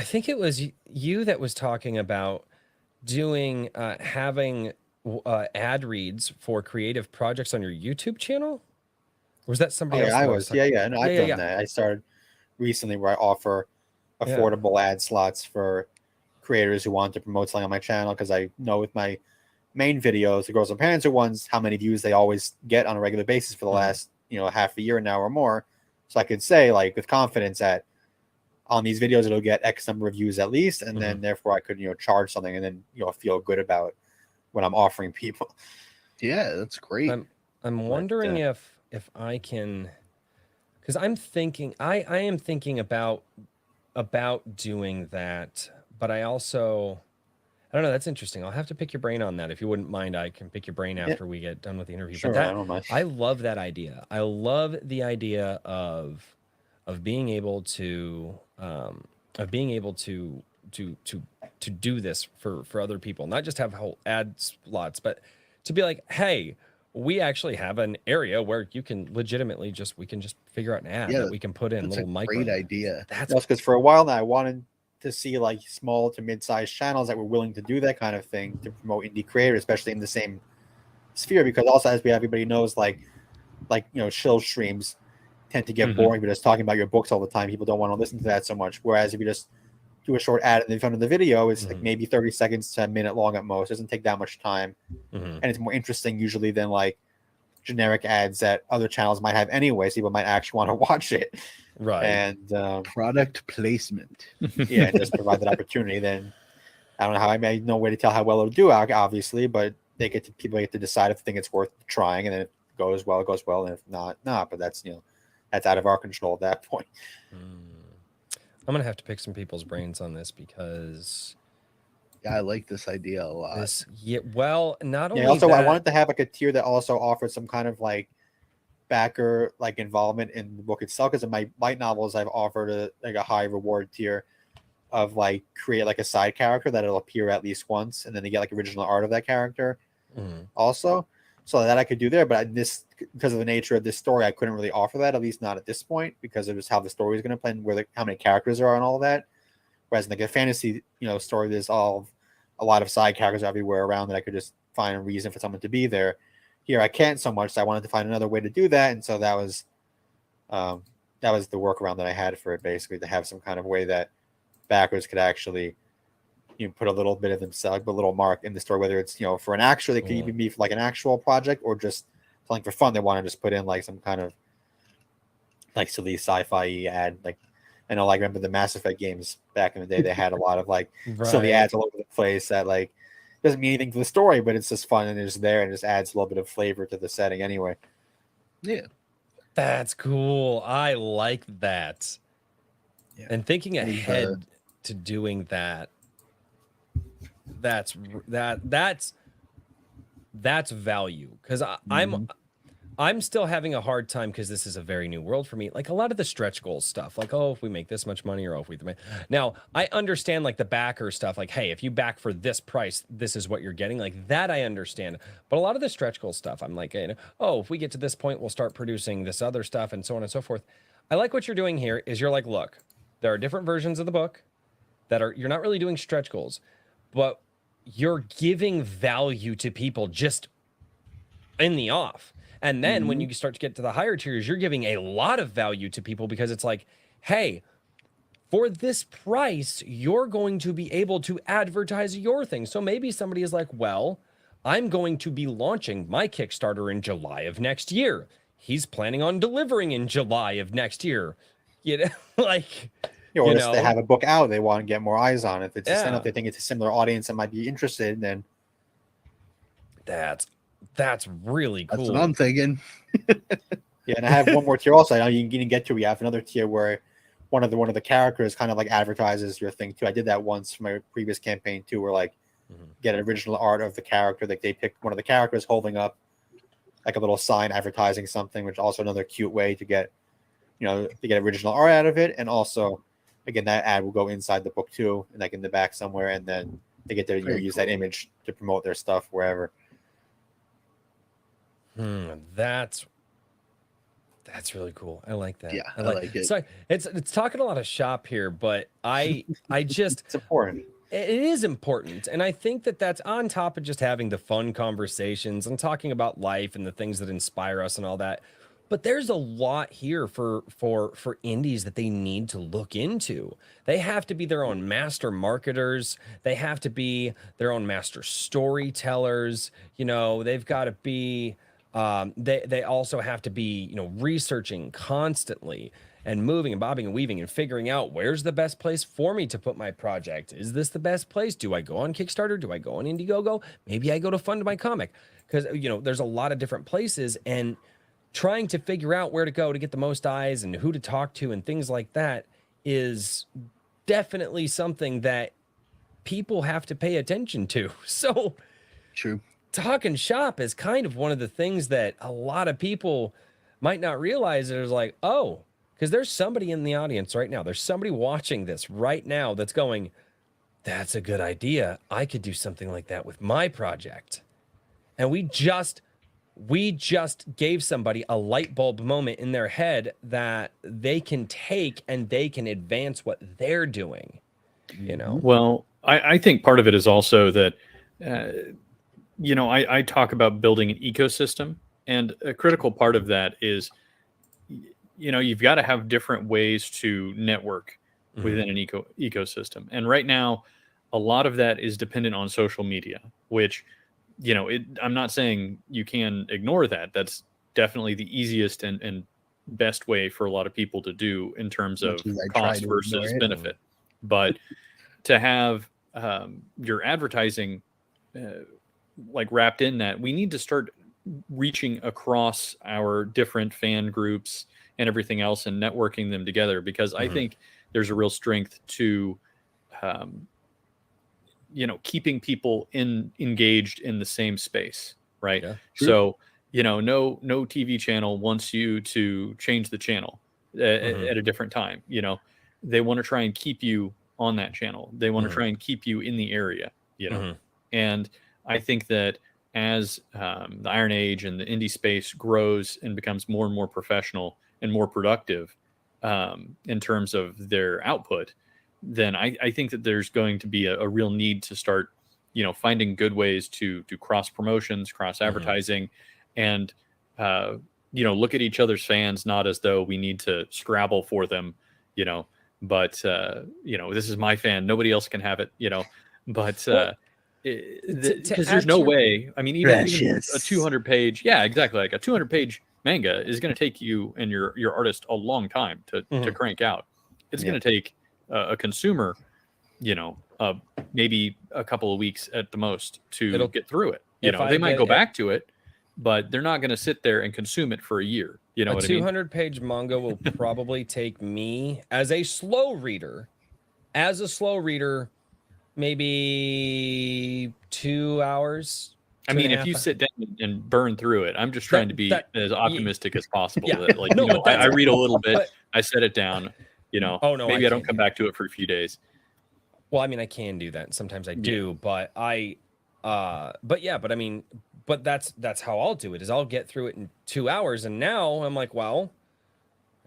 think it was you that was talking about doing having ad reads for creative projects on your YouTube channel. Or was that somebody else? I was. No, I've done that. I started recently where I offer affordable ad slots for creators who want to promote something on my channel, because I know with my main videos, the Girls and Parents are ones, how many views they always get on a regular basis for the last half a year now or more. So I could say like with confidence that on these videos it'll get X number of views at least, and then therefore I could charge something and then feel good about what I'm offering people. Yeah, that's great. I'm wondering if I can, because I'm thinking I am thinking about doing that, but I don't know. That's interesting. I'll have to pick your brain on that. If you wouldn't mind, I can pick your brain after we get done with the interview. Sure, but I don't mind. I love that idea. I love the idea of being able to do this for other people, not just have whole ad slots, but to be like, hey, we actually have an area where you can legitimately we can just figure out an ad that we can put in little micro. Great idea. That's because for a while now I wanted to see like small to mid-sized channels that were willing to do that kind of thing to promote indie creators, especially in the same sphere, because also, as everybody knows, like shill streams tend to get boring, but just talking about your books all the time, people don't want to listen to that so much. Whereas if you just do a short ad in front of the video, it's like maybe 30 seconds to a minute long at most. It doesn't take that much time, and it's more interesting usually than like generic ads that other channels might have anyway, so people might actually want to watch it. Right. And product placement. Yeah, and just provide that opportunity. Then I don't know how, I mean, no way to tell how well it'll do, obviously, but people get to decide if they think it's worth trying, and then if it goes well, it goes well, and if not, not. But that's that's out of our control at that point. I'm gonna have to pick some people's brains on this, because I like this idea a lot. Not only also, that, I wanted to have like a tier that also offers some kind of like backer like involvement in the book itself, because in my light novels I've offered a high reward tier of like create like a side character that it'll appear at least once, and then they get like original art of that character also, so that I could do there. But because of the nature of this story, I couldn't really offer that, at least not at this point, because of just how the story is going to play and how many characters there are and all of that. Whereas in like a fantasy story, there's a lot of side characters everywhere around that I could just find a reason for someone to be there. Here I can't so much, so I wanted to find another way to do that, and so that was the workaround that I had for it, basically, to have some kind of way that backers could actually put a little bit of themselves, a little mark in the story, whether it's for an actual, it could even be for like an actual project, or just something for fun. They want to just put in like some kind of like silly sci-fi ad. Like I know, like, remember the Mass Effect games back in the day, they had a lot of like silly ads all over the place that like doesn't mean anything to the story, but it's just fun and it's there and just adds a little bit of flavor to the setting anyway. Yeah, that's cool. I like that. Yeah. And thinking ahead to doing that, that's That's value. Because I'm still having a hard time because this is a very new world for me. Like a lot of the stretch goals stuff, like, oh, if we make this much money, or oh, if we now I understand like the backer stuff, like, hey, if you back for this price, this is what you're getting. Like that I understand. But a lot of the stretch goal stuff, I'm like, oh, if we get to this point, we'll start producing this other stuff and so on and so forth. I like what you're doing here is you're like, look, there are different versions of the book that are, you're not really doing stretch goals, but you're giving value to people just in the off. And then when you start to get to the higher tiers, you're giving a lot of value to people because it's like, hey, for this price, you're going to be able to advertise your thing. So maybe somebody is like, well, I'm going to be launching my Kickstarter in July of next year. He's planning on delivering in July of next year. You know, like, or if they have a book out, they want to get more eyes on it. If it's a stand-up, they think it's a similar audience that might be interested, then that's really cool. That's what I'm thinking. Yeah, and I have one more tier also. I know you didn't get to. We have another tier where one of the characters kind of like advertises your thing too. I did that once for my previous campaign too, where like get original art of the character. Like they pick one of the characters holding up like a little sign advertising something, which is also another cute way to get, to get original art out of it. And also, again, that ad will go inside the book too, and like in the back somewhere, and then they get to use that image to promote their stuff wherever. That's really cool. I like that. Yeah, I like it. So it's talking a lot of shop here, but I just it's important. It is important, and I think that's on top of just having the fun conversations and talking about life and the things that inspire us and all that. But there's a lot here for indies that they need to look into. They have to be their own master marketers. They have to be their own master storytellers. They've got to be. They also have to be, researching constantly and moving and bobbing and weaving and figuring out where's the best place for me to put my project. Is this the best place? Do I go on Kickstarter? Do I go on Indiegogo? Maybe I go to Fund My Comic, because there's a lot of different places, and trying to figure out where to go to get the most eyes and who to talk to and things like that is definitely something that people have to pay attention to. So true. Talking shop is kind of one of the things that a lot of people might not realize. There's like, oh, because there's somebody in the audience right now. There's somebody watching this right now that's going, that's a good idea. I could do something like that with my project. And we just gave somebody a light bulb moment in their head that they can take and they can advance what they're doing, Well, I think part of it is also that, I talk about building an ecosystem, and a critical part of that is, you've got to have different ways to network within an ecosystem. And right now, a lot of that is dependent on social media, which, I'm not saying you can ignore that. That's definitely the easiest and best way for a lot of people to do in terms of cost versus benefit. But to have your advertising like wrapped in that, we need to start reaching across our different fan groups and everything else and networking them together, because I think there's a real strength to keeping people engaged in the same space, right? Yeah, so no TV channel wants you to change the channel at a different time. They want to try and keep you on that channel. They want to try and keep you in the area, and I think that as the Iron Age and the indie space grows and becomes more and more professional and more productive in terms of their output, then I think that there's going to be a real need to start, finding good ways to do cross promotions, cross advertising, and look at each other's fans, not as though we need to scrabble for them, but this is my fan, nobody else can have it, but because there's no way. I mean, even a 200-page, exactly, like a 200-page manga is going to take you and your artist a long time to crank out. It's going to take a consumer, maybe a couple of weeks at the most to get through it. They might go back to it, but they're not going to sit there and consume it for a year. You know what I mean? 200-page manga will probably take me as a slow reader, maybe 2 hours. I mean, if you sit down and burn through it, I'm just trying to be as optimistic as possible. Yeah. That, like, No, you know, but I read a little bit, but- I set it down, you know, Oh, no, maybe I don't can't come do back to it for a few days. Well, I mean, I can do that. Sometimes I do, but but that's how I'll do it is I'll get through it in 2 hours. And now I'm like, well,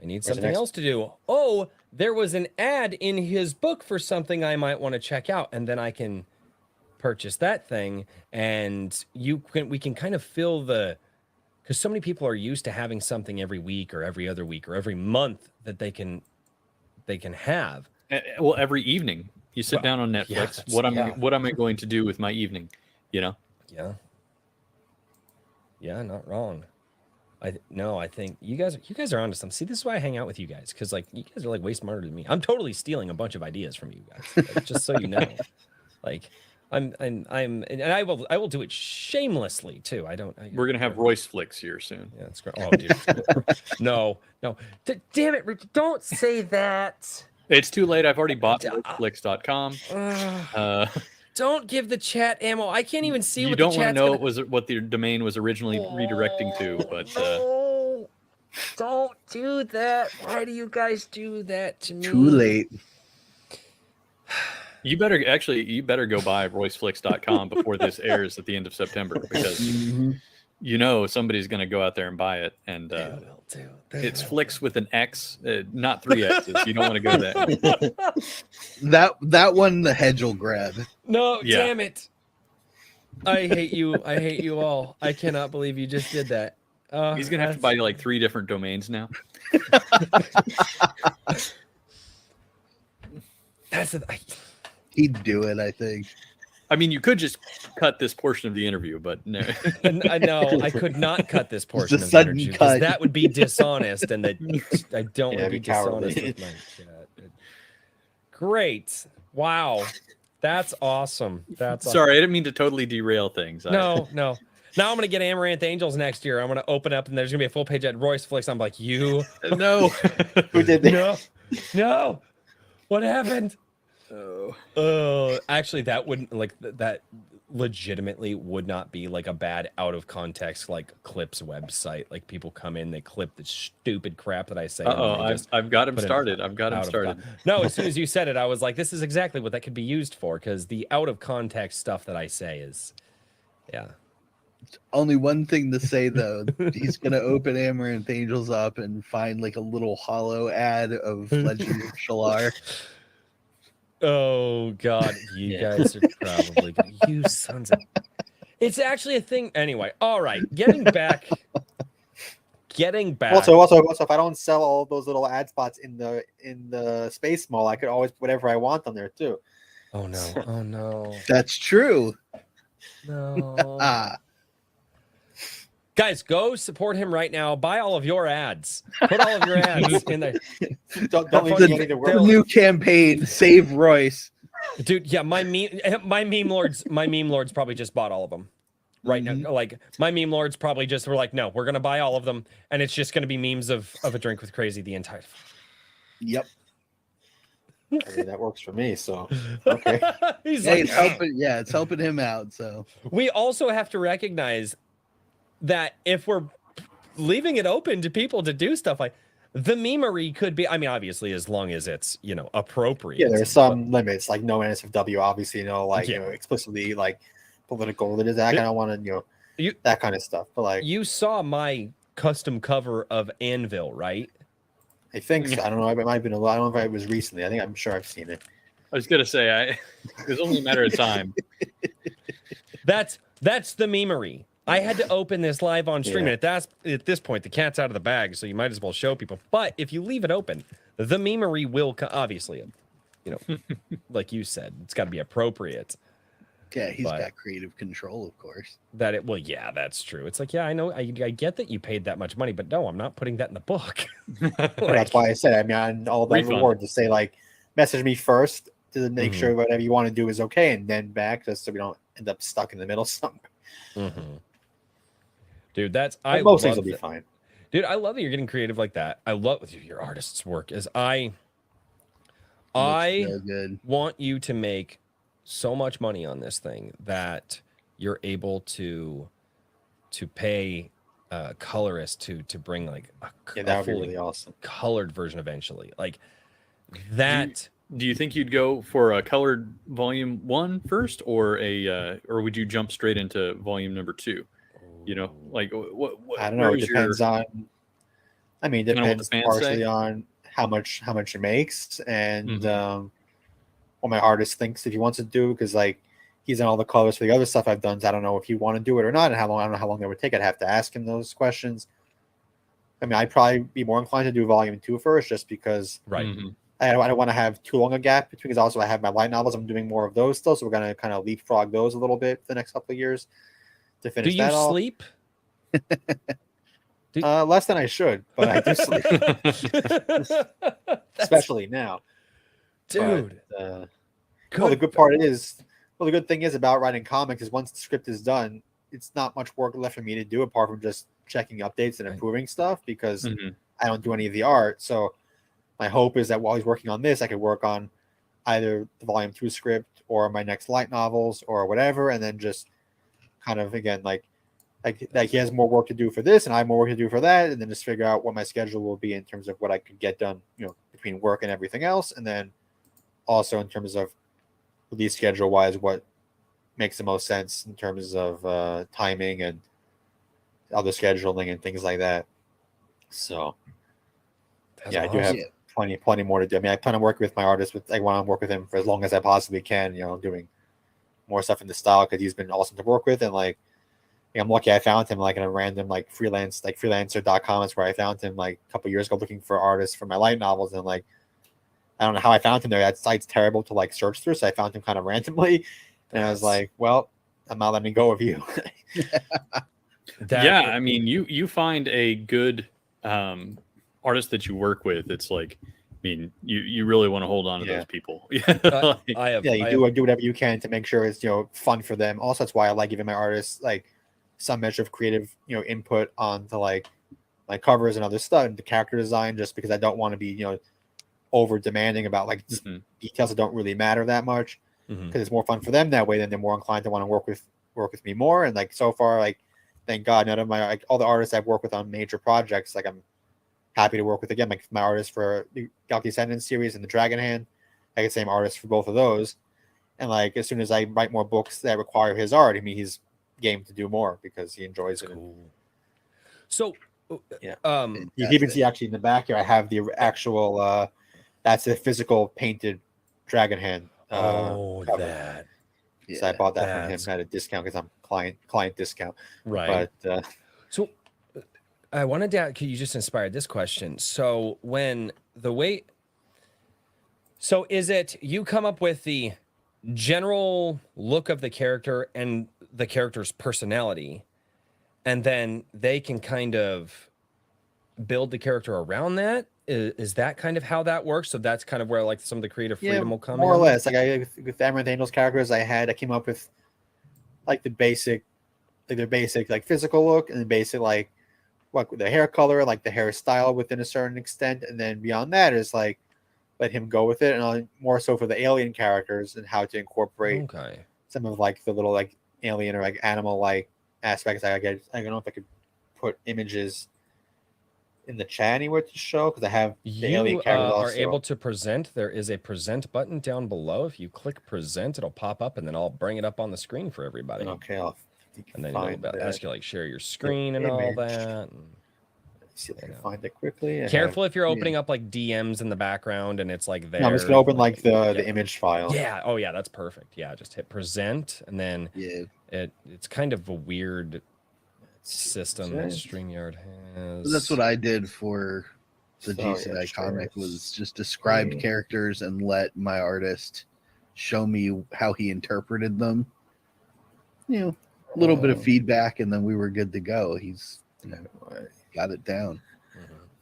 I need something else to do. Oh, there was an ad in his book for something I might want to check out. And then I can purchase that thing. And we can kind of fill because so many people are used to having something every week or every other week or every month that they can have. Well, every evening you sit down on Netflix. What am I going to do with my evening? You know? Yeah, not wrong. I think you guys are onto something. See, this is why I hang out with you guys, because like you guys are like way smarter than me. I'm totally stealing a bunch of ideas from you guys, like, just so you know. Like and I will do it shamelessly too. We're gonna have Royce Flicks here soon. Yeah, that's great. Oh, dude. No. Damn it, Rick, don't say that. It's too late. I've already bought royceflicks.com. Don't give the chat ammo. I can't even see. You don't want to know what the domain was originally redirecting to, but no, don't do that. Why do you guys do that to me? Too late. You better go buy royceflicks.com before this airs at the end of September, because you know somebody's going to go out there and buy it, and it's Flicks with an X, not 3 X's. You don't want to go there. That one the hedge will grab. No, damn it! I hate you. I hate you all. I cannot believe you just did that. He's gonna have to buy like 3 different domains now. He'd do it, I think. I mean, you could just cut this portion of the interview, but no. No, I could not cut this portion of the interview because that would be dishonest, and I don't want to be dishonest with my chat. Great. Wow. That's awesome. Sorry, I didn't mean to totally derail things. No. Now I'm going to get Amaranth Angels next year. I'm going to open up and there's going to be a full page at Royce Flicks. I'm like, you? No. Who did that? No. What happened? Oh. Actually, that wouldn't that legitimately would not be like a bad out of context like clips website. Like people come in, they clip the stupid crap that I say. I've got him started. No, as soon as you said it, I was like, this is exactly what that could be used for, because the out of context stuff that I say is, Only one thing to say though. He's gonna open Amaranth Angels up and find like a little hollow ad of Legend of Shalar. Oh God, you guys are probably you sons of. It's actually a thing. Anyway, all right. Getting back. Also, if I don't sell all those little ad spots in the Space Mall, I could always put whatever I want on there too. Oh no! Oh no! That's true. No. Guys, go support him right now. Buy all of your ads. Put all of your ads in there. Don't leave me to work. The new campaign, Save Royce. Dude, yeah, my meme lords probably just bought all of them right now. Like my meme lords probably just were like, no, we're gonna buy all of them, and it's just gonna be memes of a drink with crazy the entire. Yep. I mean, that works for me. So okay. It's helping him out. So we also have to recognize that if we're leaving it open to people to do stuff like the memery could be, I mean, obviously as long as it's, appropriate. Yeah, there's some limits, like no NSFW, obviously, explicitly like political. It is that I kind of want to, that kind of stuff. But like, you saw my custom cover of Anvil, right? I think so. I don't know. It might have been a lot. I don't know if it was recently. I'm sure I've seen it. I was gonna say, it was only a matter of time. That's the memery. I had to open this live on stream, and at this point, the cat's out of the bag, so you might as well show people. But if you leave it open, the memery will obviously, like you said, it's got to be appropriate. Yeah, he's got creative control, of course. That's true. It's like, I know, I get that you paid that much money, but no, I'm not putting that in the book. That's why I said, on all that reward to say, like, message me first to make sure whatever you want to do is okay, and then back, just so we don't end up stuck in the middle somewhere. Dude, most things will be fine. Dude, I love that you're getting creative like that. I love your artist's work. I want you to make so much money on this thing that you're able to pay colorists to bring like Yeah, a that would be fully really awesome. colored version eventually. Like that. Do you think you'd go for a colored volume 1 first, or or would you jump straight into volume number 2? You know, like what I don't know. It where's depends on. I mean, it Kinda what the depends fans partially say? on how much it makes and Mhm. what my artist thinks if he wants to do. Because like he's done all the colors for the other stuff I've done. So I don't know if he want to do it or not, and how long. I don't know how long that would take. I'd have to ask him those questions. I mean, I'd probably be more inclined to do volume 2 first, just because Right. Mhm. I don't want to have too long a gap between. Because also I have my light novels. I'm doing more of those still, so we're gonna kind of leapfrog those a little bit for the next couple of years to Do finish you that off. sleep? Less than I should, but I do sleep, especially now. Dude. But, well, Good. the good part is, the good thing is about writing comics is once the script is done, it's not much work left for me to do apart from just checking updates and Right. improving stuff because Mhm. I don't do any of the art. So my hope is that while he's working on this, I could work on either the volume 2 script or my next light novels or whatever, and then just kind of again like he has more work to do for this and I have more work to do for that, and then just figure out what my schedule will be in terms of what I could get done, between work and everything else, and then also in terms of release schedule wise, what makes the most sense in terms of timing and other scheduling and things like that. So That's I do have awesome. plenty more to do. I mean, I plan on working with my artist. I want to work with him for as long as I possibly can. Doing more stuff in the style because he's been awesome to work with, and like I'm lucky I found him like in a random like freelancer.com is where I found him like a couple years ago looking for artists for my light novels, and like I don't know how I found him there. That site's terrible to like search through, so I found him kind of randomly, and I was like, well, I'm not letting go of you. Yeah, I mean, you find a good artist that you work with. It's like, I mean, you really want to hold on to those people. I have. Do whatever you can to make sure it's fun for them. Also, that's why I like giving my artists like some measure of creative input onto like my covers and other stuff and the character design, just because I don't want to be over demanding about like details that don't really matter that much, because it's more fun for them that way. Then they're more inclined to want to work with me more. And like so far, like thank God, none of my all the artists I've worked with on major projects, like I'm happy to work with again. Like my artist for the Galactic Ascendant series and the Dragon Hand, I get the same artist for both of those. And like as soon as I write more books that require his art, I mean he's game to do more because he enjoys it. Cool. So yeah, you can even see actually in the back here I have the actual that's a physical painted Dragon Hand. That. So I bought that from him at a discount because I'm client discount. Right. But so I wanted to. You just inspired this question. So so is it you come up with the general look of the character and the character's personality, and then they can kind of build the character around that? Is that kind of how that works? So that's kind of where like some of the creative freedom will come more in? or less. Like with the Amaranth Angels characters I came up with like the basic like physical look and the basic like what the hair color, like the hairstyle within a certain extent, and then beyond that is like let him go with it, and more so for the alien characters and how to incorporate some of like the little like alien or like animal like aspects. I don't know if I could put images in the chat anywhere to show because I have the alien characters are also. able to present. There is a present button down below. If you click present, it'll pop up, and then I'll bring it up on the screen for everybody. Okay, and then ask you like share your screen and all that. See if I can find it quickly. Careful if you're opening up like DMs in the background and it's like there. No, I'm just gonna open like the image file. Yeah. Oh yeah, that's perfect. Yeah, just hit present, and then it's kind of a weird system that StreamYard has. That's what I did for the GCI comic, was just described characters and let my artist show me how he interpreted them. A little bit of feedback, and then we were good to go. He's got it down.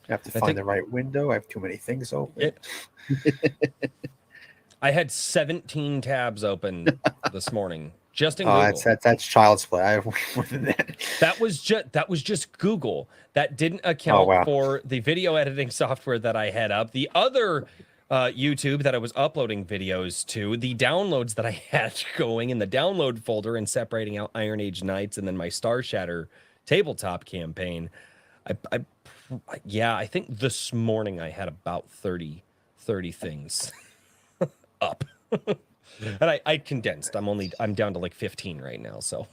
I have to find the right window. I have too many things open. I had 17 tabs open this morning. Just in Google. That's child's play. I have more than that. That was just Google. That didn't account for the video editing software that I had up. The other YouTube that I was uploading videos to, the downloads that I had going in the download folder and separating out Iron Age Knights and then my Star Shatter tabletop campaign. I think this morning I had about 30 things up. And I condensed. I'm down to like 15 right now. So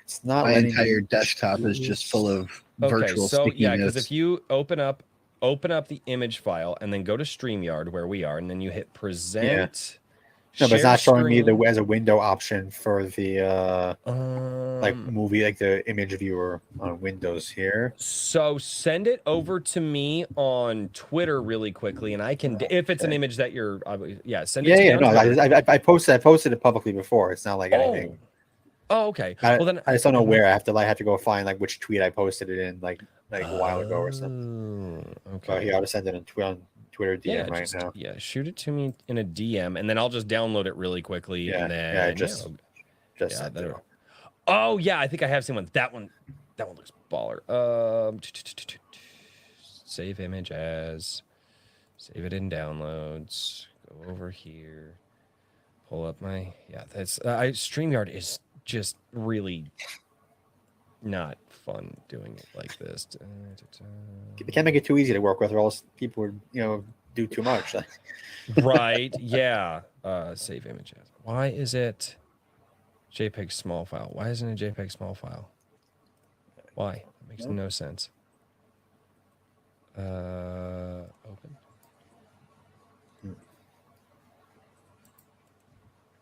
It's not My letting entire me desktop is just full of virtual so sticky yeah, because notes. if you open up the image file and then go to StreamYard where we are, and then you hit present. No, but it's share not showing me screen. as a window option for the like Um, movie, like the image viewer on Windows here. So send it over to me on Twitter really quickly, and I can, if it's an Okay. image that you're, send it to me Yeah, on no, Twitter. I posted it publicly before. It's not like anything. Oh, okay. I, Well then, I just don't know where I have to go find like which tweet I posted it in like a while ago or something. Okay. But here, I'll just send it on Twitter DM Yeah, now. Yeah, shoot it to me in a DM, and then I'll just download it really quickly, Yeah, and then yeah, just sent that- it. Oh yeah, I think I have seen one. That one looks baller. Save image as, save it in downloads. Go over here, pull up my That's StreamYard is just really not fun doing it like this. They can't make it too easy to work with, or else people would do too much. Right? Yeah. Save image as. Why is it JPEG small file? Why isn't it JPEG small file? Why? It makes no sense. Open.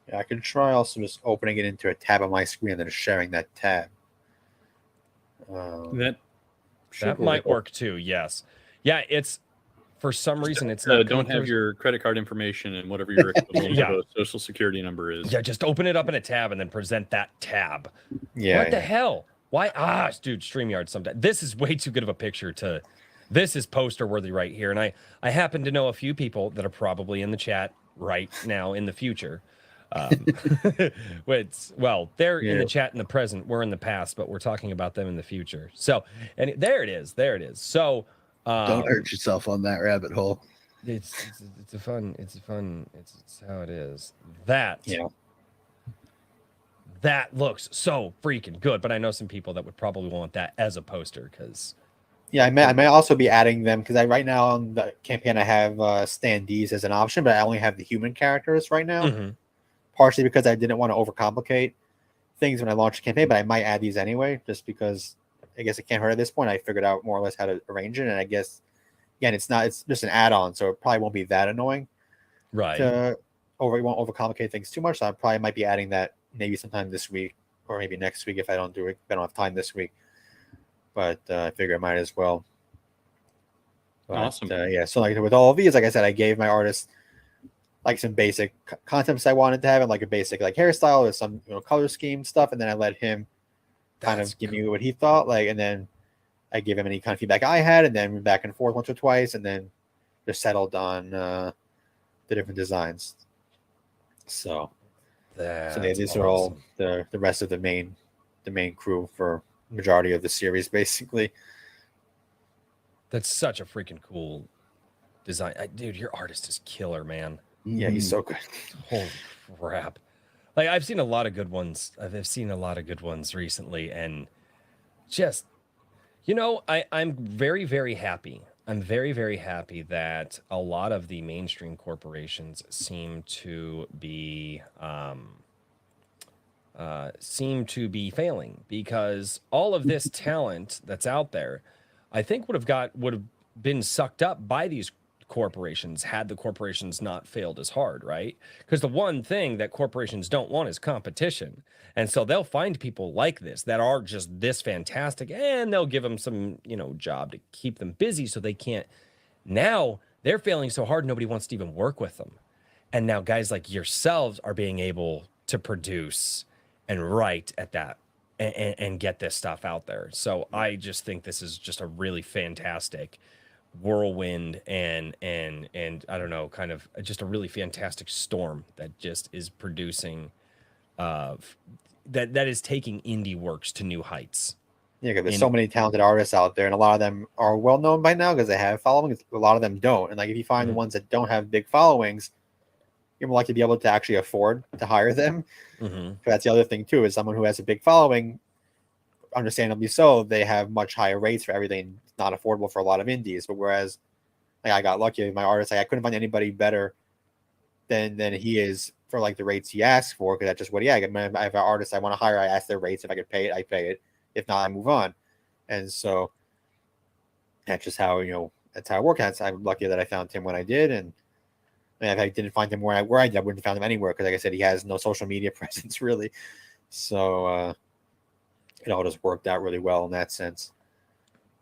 Yeah, I can try also just opening it into a tab on my screen and then sharing that tab. That That might work too. Yes. Yeah. It's for some reason it's not. don't have your credit card information and whatever your equivalent of a social security number is. Yeah. Just open it up in a tab and then present that tab. Yeah. What the hell? Why? Dude, StreamYard sometimes. This is way too good of a picture to. This is poster worthy right here. And I happen to know a few people that are probably in the chat right now in the future. They're in the chat in the present. We're in the past, but we're talking about them in the future. So, and there it is. So, Don't hurt yourself on that rabbit hole. It's how it is. That looks so freaking good. But I know some people that would probably want that as a poster because. Yeah, I may also be adding them because right now on the campaign I have standees as an option, but I only have the human characters right now. Mm-hmm. Partially because I didn't want to overcomplicate things when I launched the campaign, but I might add these anyway, just because I guess it can't hurt at this point. I figured out more or less how to arrange it, and I guess again, it's just an add-on, so it probably won't be that annoying. Right. It won't overcomplicate things too much. So I probably might be adding that maybe sometime this week or maybe next week if I don't have time this week. But I figure I might as well. But, awesome. So like with all of these, like I said, I gave my artist like some basic concepts I wanted to have and like a basic like hairstyle or some color scheme stuff, and then I let him kind of give me what he thought, like, and then I gave him any kind of feedback I had, and then went back and forth once or twice, and then just settled on the different designs. So these are all the rest of the main crew for majority of the series, basically. That's such a freaking cool design. Dude, your artist is killer, man. Yeah, he's so good. Holy crap. Like, I've seen a lot of good ones. I've seen a lot of good ones recently, and just, I'm very, very happy. I'm very, very happy that a lot of the mainstream corporations seem to be failing, because all of this talent that's out there, I think would have been sucked up by these corporations had the corporations not failed as hard, right? Because the one thing that corporations don't want is competition. And so they'll find people like this that are just this fantastic, and they'll give them some, job to keep them busy so they can't. Now they're failing so hard, nobody wants to even work with them. And now guys like yourselves are being able to produce and write at that and get this stuff out there. So I just think this is just a really fantastic whirlwind and I don't know, kind of just a really fantastic storm that just is producing that is taking indie works to new heights. Yeah, because there's so many talented artists out there, and a lot of them are well known by now because they have followings. A lot of them don't, and like if you find the ones that don't have big followings, you're more likely to be able to actually afford to hire them. That's the other thing too, is someone who has a big following, understandably so, they have much higher rates for everything. It's not affordable for a lot of indies. But whereas, like I got lucky with my artist, like I couldn't find anybody better than he is for like the rates he asks for, because that's just what I have an artist I want to hire, I ask their rates. If I could pay it, I pay it. If not, I move on. And so that's just how that's how it works. I'm lucky that I found him when I did, and if I didn't find him where I did, I wouldn't have found him anywhere, because like I said, he has no social media presence really. So it all just worked out really well in that sense.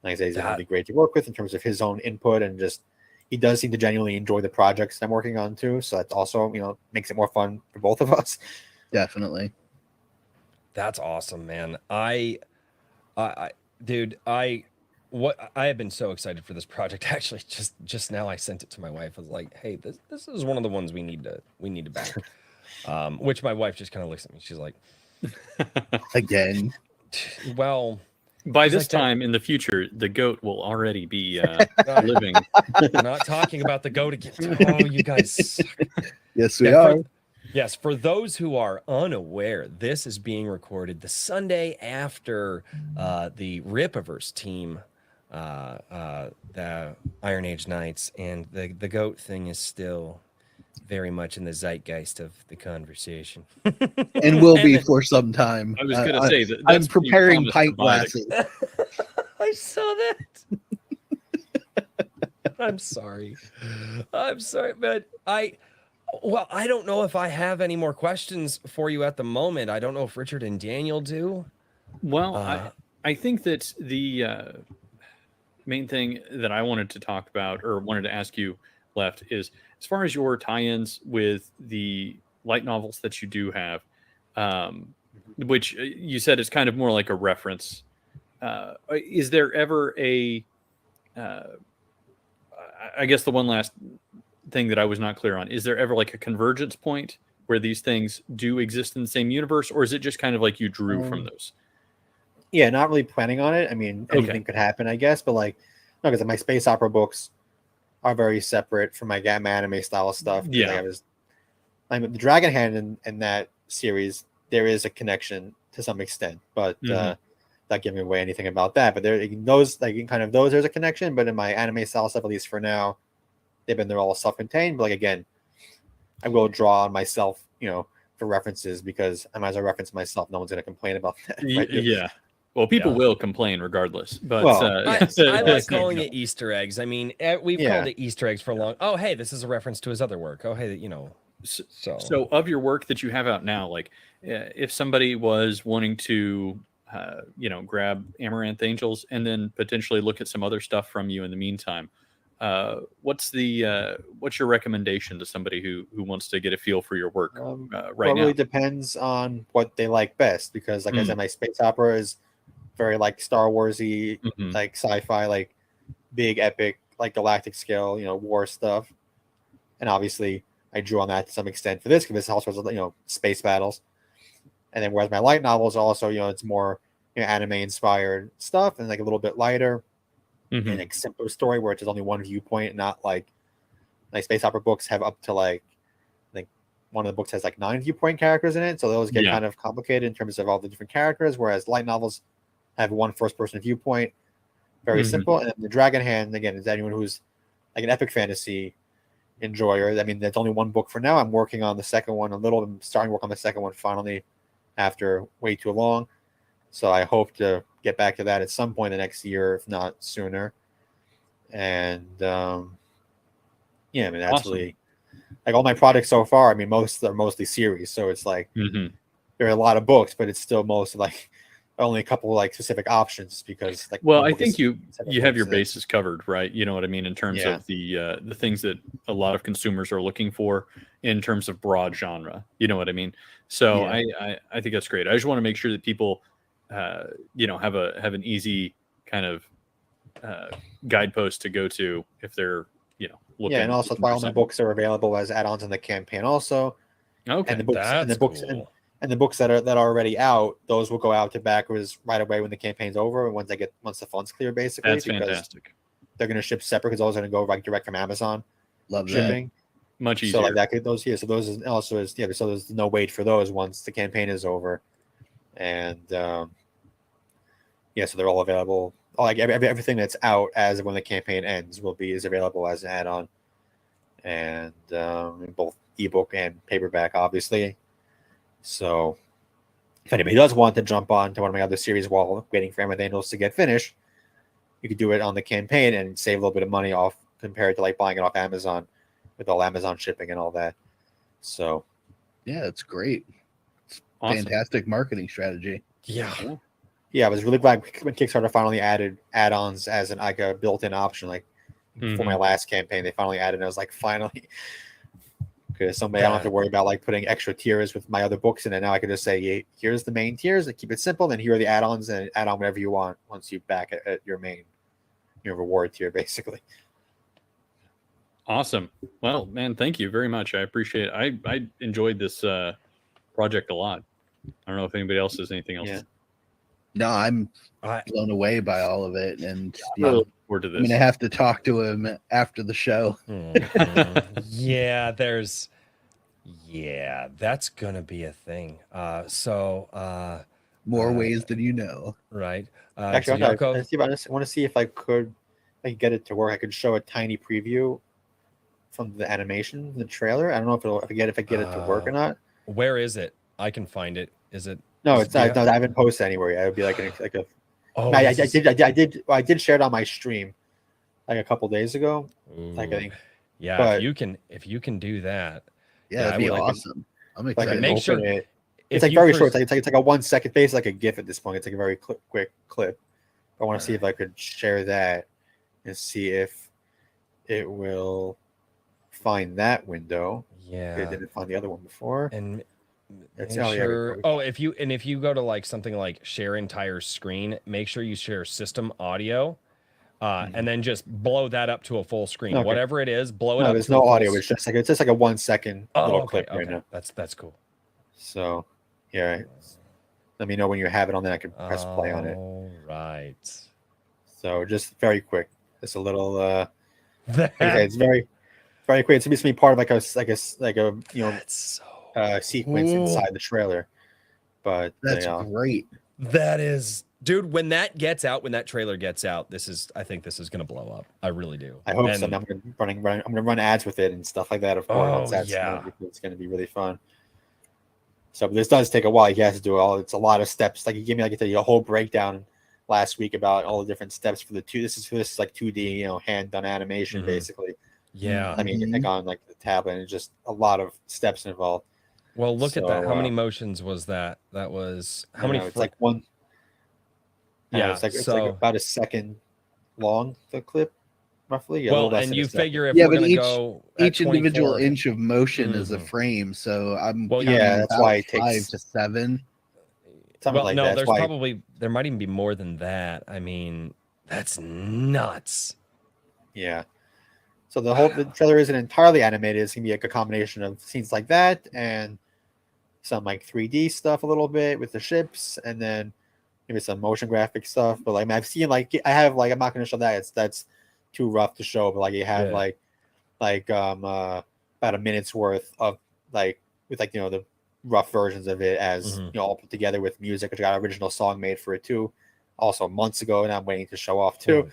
Like I said, he's going to be great to work with in terms of his own input, and just he does seem to genuinely enjoy the projects I'm working on too. So that's also makes it more fun for both of us. Definitely. That's awesome, man. Dude, I have been so excited for this project. Actually, just now I sent it to my wife. I was like, "Hey, this is one of the ones we need to back." Which my wife just kind of looks at me. She's like, "Again." Well, by this time in the future, the goat will already be living. We're not talking about the goat again. Oh, you guys suck. Yes, we are. Yes, for those who are unaware, this is being recorded the Sunday after the Rippaverse team, the Iron Age Knights, and the goat thing is still very much in the zeitgeist of the conversation. And will be for some time. I was going to say that I'm preparing pint glasses. I saw that. I'm sorry, but well, I don't know if I have any more questions for you at the moment. I don't know if Richard and Daniel do. Well, I think that the main thing that I wanted to talk about, or wanted to ask you left, is as far as your tie-ins with the light novels that you do have, which you said is kind of more like a reference. Is there ever a, I guess the one last thing that I was not clear on, is there ever like a convergence point where these things do exist in the same universe, or is it just kind of like you drew from those? Yeah, not really planning on it. I mean, anything could happen, I guess, but like, no, because my space opera books are very separate from my gamma anime style stuff. Yeah, the Dragon Hand in that series, there is a connection to some extent, but not giving away anything about that. But there's a connection. But in my anime style stuff, at least for now, they're all self-contained. But like again, I will draw on myself, for references, because I might as well reference myself. No one's going to complain about that. Right? Yeah. Well, people will complain regardardless. But I like calling it Easter eggs. I mean, we've called it Easter eggs for a long. Oh, hey, this is a reference to his other work. Oh, hey, So of your work that you have out now, like if somebody was wanting to, grab Amaranth Angels and then potentially look at some other stuff from you in the meantime, what's your recommendation to somebody who wants to get a feel for your work right now? It really depends on what they like best, because like I said, my space opera is very like Star Warsy, like sci-fi, like big epic, like galactic scale, war stuff. And obviously I drew on that to some extent for this, because this also has, space battles. And then whereas my light novels also, it's more anime inspired stuff, and like a little bit lighter and like simpler story where it's just only one viewpoint, not like space opera books have up to like one of the books has like 9 viewpoint characters in it, so those get kind of complicated in terms of all the different characters, whereas light novels have one first person viewpoint, very simple. And then the Dragon Hand, again, is anyone who's like an epic fantasy enjoyer. I mean, there's only one book for now. I'm working on the second one I'm starting to work on the second one finally after way too long, so I hope to get back to that at some point in the next year, if not sooner. And I mean, that's awesome. Really like all my projects so far. I mean, most are mostly series, so it's like there are a lot of books, but it's still most like only a couple like specific options, because like, well, I think you have your bases covered, right? You know what I mean, in terms of the things that a lot of consumers are looking for in terms of broad genre. You know what I mean? So I think that's great. I just want to make sure that people have an easy kind of guidepost to go to if they're looking. And also all my books are available as add-ons in the campaign also. Okay, and the books And the books that are already out, those will go out to backers right away when the campaign's over, and once the funds clear, basically. That's because fantastic. they're going to ship separate because those are going to go like direct from Amazon Love that. shipping. Much easier. So like that could those so those is also is so there's no wait for those once the campaign is over, and so they're all available. Like everything that's out as of when the campaign ends is available as an add-on, and in both ebook and paperback, obviously. So if anybody does want to jump on to one of my other series while waiting for Emerald Angels to get finished, you could do it on the campaign and save a little bit of money off compared to like buying it off Amazon with all Amazon shipping and all that. So Yeah, it's great. It's Awesome. fantastic marketing strategy. Yeah. yeah, I was really glad when Kickstarter finally added add-ons as a built-in option. Like for my last campaign, they finally added it. I was like, finally. Because I don't have to worry about like putting extra tiers with my other books in it. Now I can just say, hey, here's the main tiers, and keep it simple. Then here are the add-ons, and add on whatever you want once you back at your main reward tier, basically. Awesome. Well, man, thank you very much. I appreciate it. I enjoyed this project a lot. I don't know if anybody else has anything else. Yeah. No, I'm I, blown away by all of it, and I'm really looking forward to I'm this. gonna have to talk to him after the show. yeah, that's gonna be a thing. More ways than you know. Right. Actually, so I Yakov, want to see if I could get it to work. I could show a tiny preview from the animation, the trailer. I don't know if I get it to work or not. where is it? I can find it. Is it? No, is it's it not. I haven't posted anywhere yet. It would be like a. Oh, I did share it on my stream, like a couple days ago. Like I think. Yeah, but- if you can do that, Yeah, that'd be I would awesome. I'm Like excited. Make sure- it. if It's like you very first- short. It's like a 1 second, basically like a GIF at this point. It's like a very quick clip. I want to see if I could share that and see if it will find that window. Yeah, It didn't find the other one before. and It's make oh, yeah, sure. we- Oh, if you go to like something like share entire screen, make sure you share system audio, and then just blow that up to a full screen. Okay. Whatever it is, blow it No, up. there's to a no full audio. It's just like a 1 second little okay, clip right okay. now. That's cool. So yeah, let me know when you have it on there. I can press play on it. All right. So just very quick. Just a little. That- It's very, very quick. It's supposed to be part of like a that's so. sequence Cool. inside the trailer. But That's great. That is, dude. When that trailer gets out, I think this is gonna blow up. I really do. I hope so. And- I'm gonna run ads with it and stuff like that. Of course, Oh, once that's yeah. done, because it's gonna be really fun. So, but this does take a while. You have to do all. It's a lot of steps. Like you gave me like a whole breakdown last week about all the different steps for the two. This is like 2D, hand done animation, Mhm. basically. Yeah. I mean, like on like the tablet, and just a lot of steps involved. Well, look at that. So, How many motions was that? That was how You many? know, it's like one. Yeah, it's like so- about a second long. The clip, roughly. Yeah, a little well, less and than a you second. figure if Yeah, we're but gonna go at Each individual 24 inch of motion is a Mhm. frame, so I'm Well, counting yeah, that's about why it 5 takes- to 7. Something well, like no, that. there's That's why- probably there might even be more than that. I mean, that's nuts. Yeah. So the trailer isn't entirely animated. It's gonna be like a combination of scenes like that and some like 3D stuff a little bit with the ships, and then maybe some motion graphic stuff. But like I've seen I'm not gonna show that. That's too rough to show. But like you have Yeah. about a minute's worth of like with the rough versions of it as Mhm. all put together with music. Which got an original song made for it too, also months ago, and I'm waiting to show off too. Holy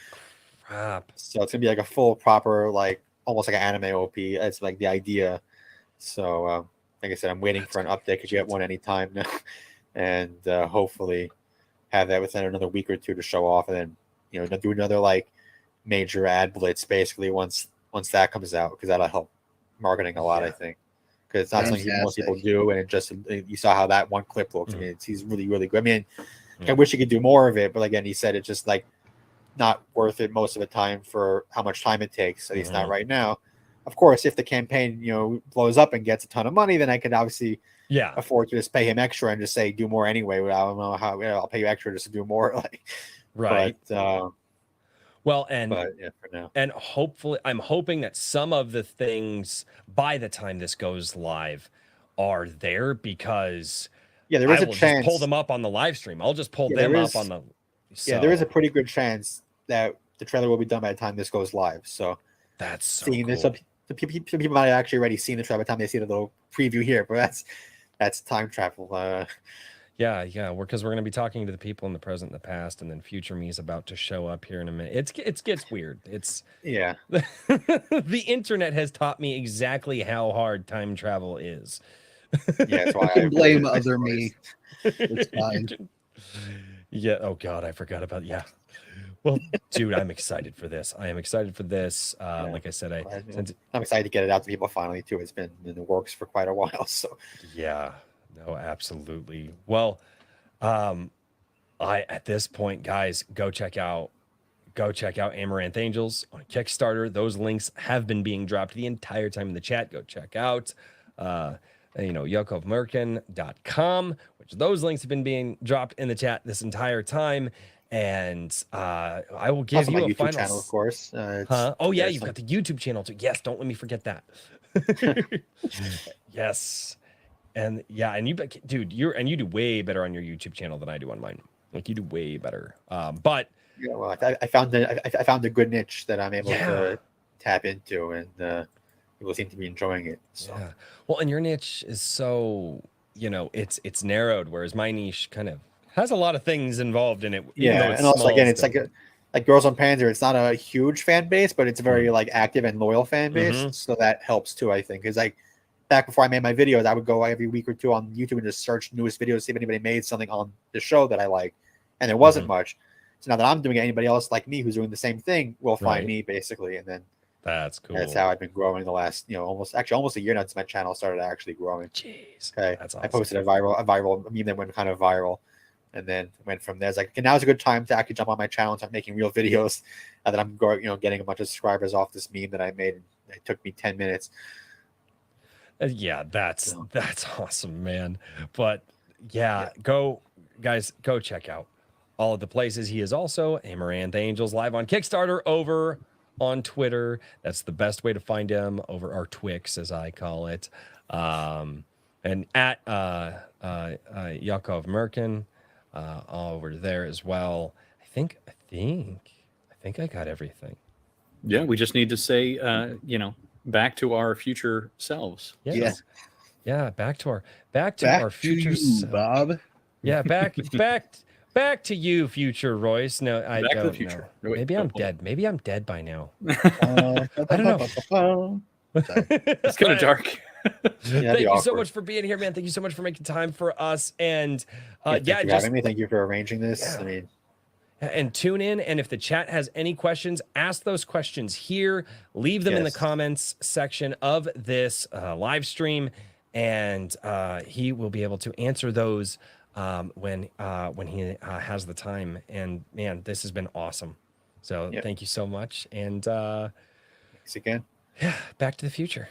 crap. So it's gonna be like a full proper almost like an anime OP. That's like the idea. So like I said, I'm waiting for an update. Could get one anytime now, and hopefully have that within another week or two to show off, and then do another major ad blitz basically once that comes out, because that'll help marketing a lot. Yeah. I think because it's not something most people do, and it just you saw how that one clip looks. I mean, he's really really good. I mean, I wish he could do more of it, but again, he said it's just not worth it most of the time for how much time it takes. At least not right now. Of course, if the campaign blows up and gets a ton of money, then I could obviously Yeah. afford to just pay him extra and just say do more anyway. I don't know how I'll pay you extra just to do more. Right. But Well, and yeah, for now. and hopefully, I'm hoping that some of the things by the time this goes live are there, because Yeah, there is I a will chance. just pull them up on the live stream. I'll just pull Yeah, them there up is- on the. Yeah, there is a so pretty good chance that the trailer will be done by the time this goes live. So that's so seeing cool. this, some people might have actually already seen the trailer by the time they see the little preview here. But that's time travel. Yeah, because we're going to be talking to the people in the present and the past, and then future me is about to show up here in a minute. It gets weird. It's Yeah, the internet has taught me exactly how hard time travel is. yeah. That's why You can I blame I other suppose. me. It's fine. Yeah. Oh God, I forgot about. Yeah. Well, dude, I'm excited for this. I am excited for this. Like I said, I'm excited to get it out to people finally too. It's been in the works for quite a while. So yeah, no, absolutely. Well, at this point, guys, go check out Amaranth Angels on Kickstarter. Those links have been being dropped the entire time in the chat. Go check out yakovmerkin.com, which those links have been being dropped in the chat this entire time. And I will give also you my a YouTube final channel, of course. Huh? Oh yeah, there's you've some- got the YouTube channel too. Yes, don't let me forget that. Yes. And yeah, and you do way better on your YouTube channel than I do on mine. Like you do way better. But Yeah, well, I found a good niche that I'm able Yeah. to tap into, and people seem to be enjoying it. So yeah. Well, and your niche is so, it's narrowed, whereas my niche kind of has a lot of things involved in it. even though yeah, it's and also small again, it's still. like Girls on Panzer. It's not a huge fan base, but it's a very like active and loyal fan base. Mhm. So that helps too, I think. Because like back before I made my videos, I would go every week or two on YouTube and just search newest videos, see if anybody made something on the show that I like, and there wasn't much. So now that I'm doing it, anybody else like me who's doing the same thing will find Right. me basically, and then That's cool. that's how I've been growing the last, almost a year now since my channel started actually growing. Jeez. Okay, That's I awesome. posted a viral meme that went kind of viral, and then went from there. It's like, okay, now's a good time to actually jump on my channel and start making real videos. Now that I'm going, getting a bunch of subscribers off this meme that I made. It took me 10 minutes. Yeah, that's awesome, man. But yeah, go check out all of the places. He is also Amaranth Angels live on Kickstarter over on Twitter. That's the best way to find him, over our Twix, as I call it. And at Yakov Merkin over there as well. I think I got everything. Yeah, we just need to say, back to our future selves. Yes. Yeah, back to our future you, Bob. Yeah, back to you, future Royce. No, I Back don't to the future. know. No, wait, Maybe no, I'm hold on. dead. Maybe I'm dead by now. I don't know. It's kind of dark. Thank you so much for being here, man. Thank you so much for making time for us. And Thank you for having me. Thank you for arranging this. Yeah. I mean, and tune in. And if the chat has any questions, ask those questions here. Leave them in the Yes. comments section of this live stream, and he will be able to answer those when he has the time. And man, this has been awesome. So thank you so much. And thanks again. yeah, Back to the Future.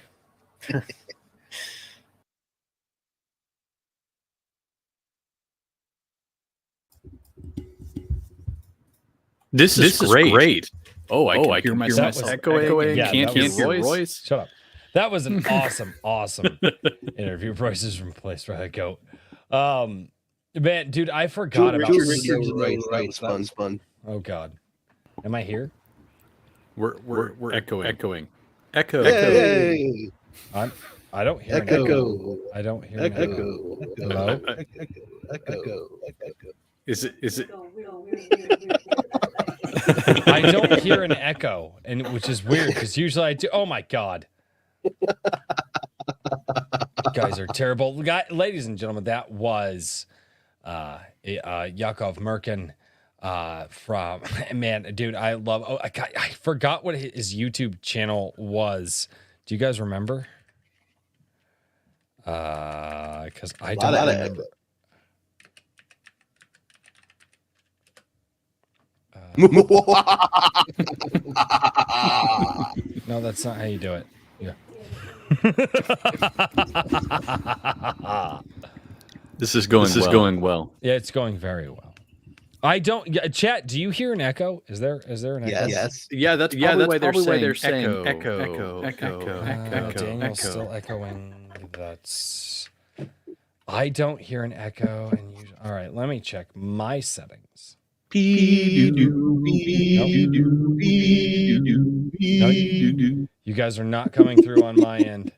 This is great. Oh, I can hear myself That was echoing. yeah, Can't that hear was- Royce. Shut up. That was an awesome interview. Royce's from Place Where I Go. Man, dude, I forgot about Right, fun. Oh God. Am I here? We're echoing. Echo. Hey, I don't hear an echo. echo, I don't hear an echo. echo, Hello? echo. Is it? I don't hear an echo, and which is weird because usually I do. Oh my God. You guys are terrible. Ladies and gentlemen, that was Yakov Merkin from, man, dude, I love, I forgot what his YouTube channel was. Do you guys remember? Because I don't remember. No, that's not how you do it. Yeah. This is going well. Yeah, it's going very well. I don't. Chat. Do you hear an echo? Is there an echo? Yes. Yeah, that's probably why they're saying echo. Daniel's still echoing. That's I don't hear an echo. And all right, let me check my settings. No, you guys are not coming through on my end.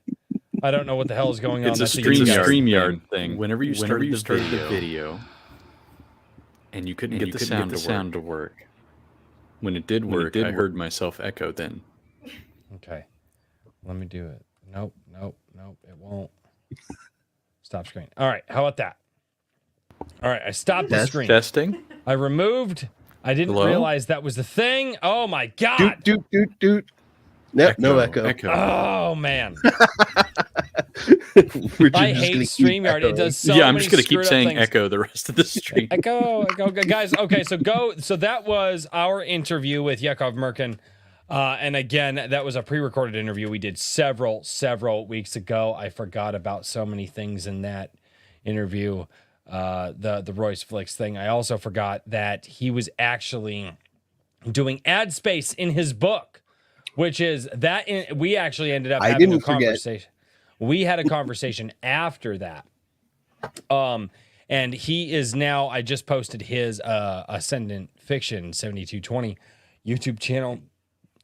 I don't know what the hell is going on. It's a StreamYard thing. Whenever you started the video, and you couldn't get the sound to work. When it did work, I heard myself echo then. Okay. Let me do it. Nope. It won't. Stop screen. All right. How about that? All right. I stopped the screen. Testing. I removed. I didn't realize that was the thing. Oh my God. Doot. Nope, no echo. Oh man. We're I just hate gonna keep StreamYard. It does so Yeah, I'm many just going to keep screwed up saying things. echo the rest of the stream. Echo, guys. Okay, so that was our interview with Yakov Merkin. And again, that was a pre-recorded interview we did several weeks ago. I forgot about so many things in that interview. The Royce Flicks thing. I also forgot that he was actually doing ad space in his book, which is that we actually ended up having a conversation. We had a conversation after that. And he is now, I just posted his Ascendant Fiction 7220 YouTube channel.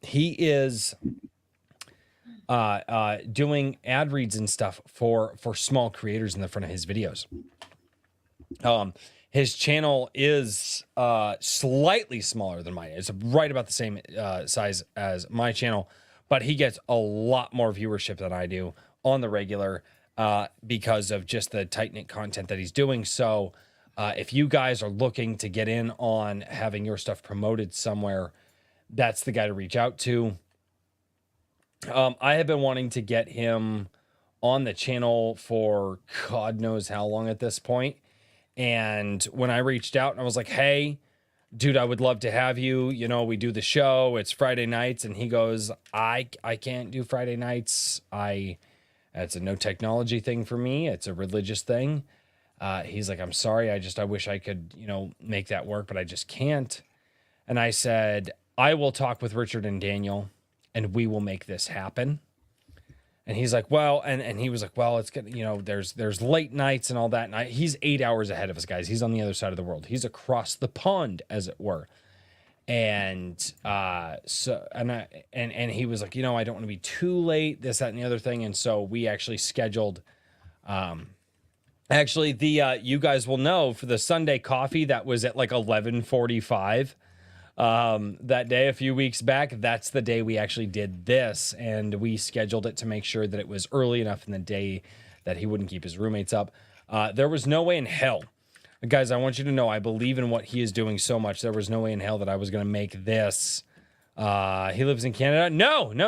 He is doing ad reads and stuff for small creators in the front of his videos. His channel is slightly smaller than mine. It's right about the same size as my channel, but he gets a lot more viewership than I do on the regular because of just the tight-knit content that he's doing. So if you guys are looking to get in on having your stuff promoted somewhere, that's the guy to reach out to. I have been wanting to get him on the channel for God knows how long at this point. And when I reached out and I was like, hey, dude, I would love to have you. You know, we do the show. It's Friday nights. And he goes, I can't do Friday nights. It's a no technology thing for me. It's a religious thing. He's like, I'm sorry. I wish I could, make that work, but I just can't. And I said, I will talk with Richard and Daniel and we will make this happen. And he's like, well, and he was like, well, it's good. There's late nights and all that. And he's 8 hours ahead of us, guys. He's on the other side of the world. He's across the pond, as it were. And and he was like, I don't want to be too late, this, that, and the other thing. And so we actually scheduled, you guys will know for the Sunday coffee that was at like 11:45. That day a few weeks back, that's the day we actually did this, and we scheduled it to make sure that it was early enough in the day that he wouldn't keep his roommates up. There was no way in hell, guys, I want you to know I believe in what he is doing so much. There was no way in hell that I was going to make this. He lives in Canada. No. He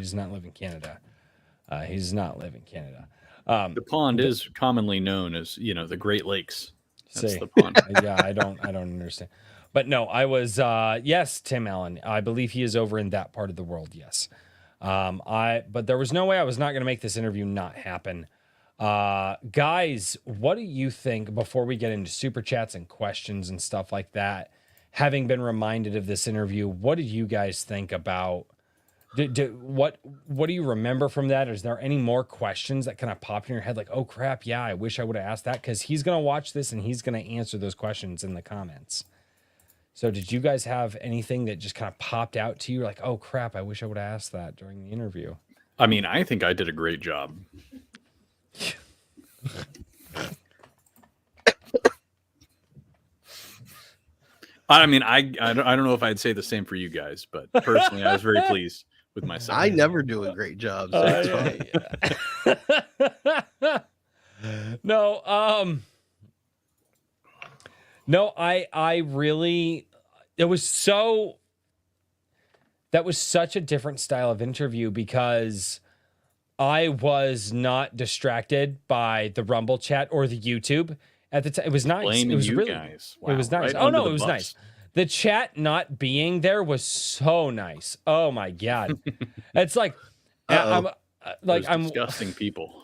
does not live in Canada. He does not live in Canada. The pond is commonly known as, the Great Lakes. That's See, the pond. Yeah, I don't understand. But no, I was, yes, Tim Allen. I believe he is over in that part of the world. Yes. But there was no way I was not going to make this interview not happen. Guys, what do you think before we get into super chats and questions and stuff like that? Having been reminded of this interview, what did you guys think about? What do you remember from that? Is there any more questions that kind of pop in your head? Like, oh crap, yeah, I wish I would have asked that, because he's gonna watch this and he's gonna answer those questions in the comments. So, did you guys have anything that just kind of popped out to you? Like, oh crap, I wish I would have asked that during the interview. I mean, I think I did a great job. I mean, I don't know if I'd say the same for you guys, but personally, I was very pleased with myself. I never do a great job. So it's fine. No, I really, that was such a different style of interview because I was not distracted by the Rumble chat or the YouTube at the time. It was nice. Blaming it was you really, guys. It was nice. Right Oh no, under it was the bus. nice. The chat not being there was so nice. Oh my God. It's like, I'm Those disgusting people.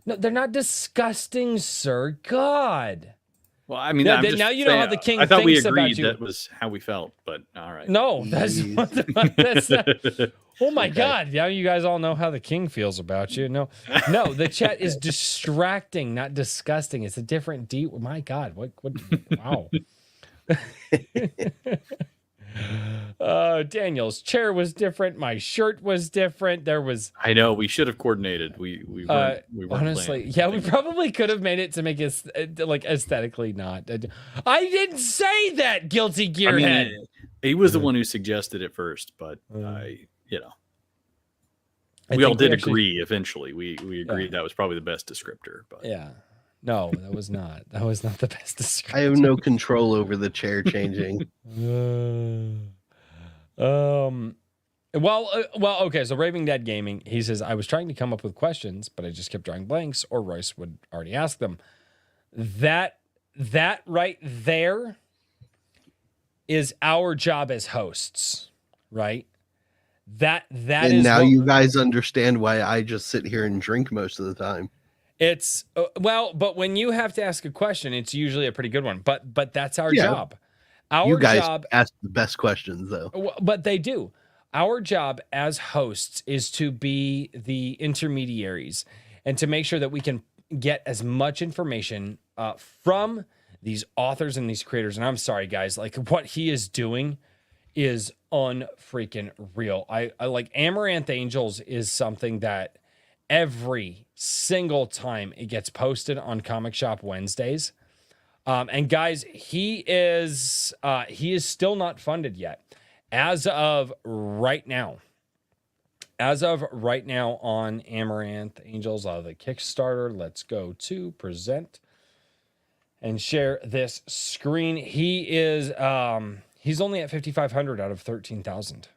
No, they're not disgusting, sir. God. Well, I mean, Now- I'm just now you know how the king I thought we thinks about agreed you. that was how we felt, but all right. No, that's Oh my Okay. God. Now you guys all know how the king feels about you. No, the chat is distracting, not disgusting. It's a different my God. Wow. Daniel's chair was different. My shirt was different. There was, I know we should have coordinated. We weren't honestly, planning. yeah, we probably could have made it to make it like aesthetically not. I didn't say that, guilty I gearhead. mean, he was the one who suggested it first, but we all did agree eventually. We agreed that was probably the best descriptor. But yeah. No, that was not. That was not the best descriptor. I have no control over the chair changing. Well, okay. So Raving Dead Gaming, he says, I was trying to come up with questions, but I just kept drawing blanks, or Royce would already ask them. That right there is our job as hosts, right? That and is now you guys understand why I just sit here and drink most of the time. It's but when you have to ask a question, it's usually a pretty good one. But that's our job. You guys ask the best questions, though. But they do. Our job as hosts is to be the intermediaries and to make sure that we can get as much information from these authors and these creators. And I'm sorry, guys, like what he is doing is unfreaking real. I like Amaranth Angels is something that every single time it gets posted on Comic Shop Wednesdays. And guys, he is still not funded yet. As of right now on Amaranth Angels, the Kickstarter, let's go to present and share this screen. He is he's only at 5,500 out of 13,000.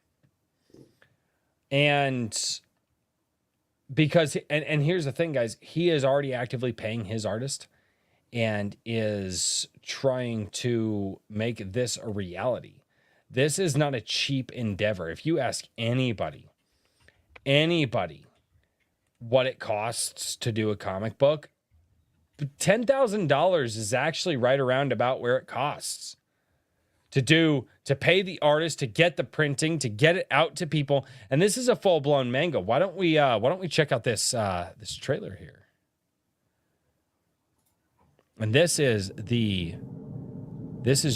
And because and here's the thing, guys, he is already actively paying his artist and is trying to make this a reality. This is not a cheap endeavor. If you ask anybody what it costs to do a comic book, $10,000 is actually right around about where it costs to pay the artist, to get the printing, to get it out to people. And this is a full-blown manga. Why don't we check out this trailer here? And this is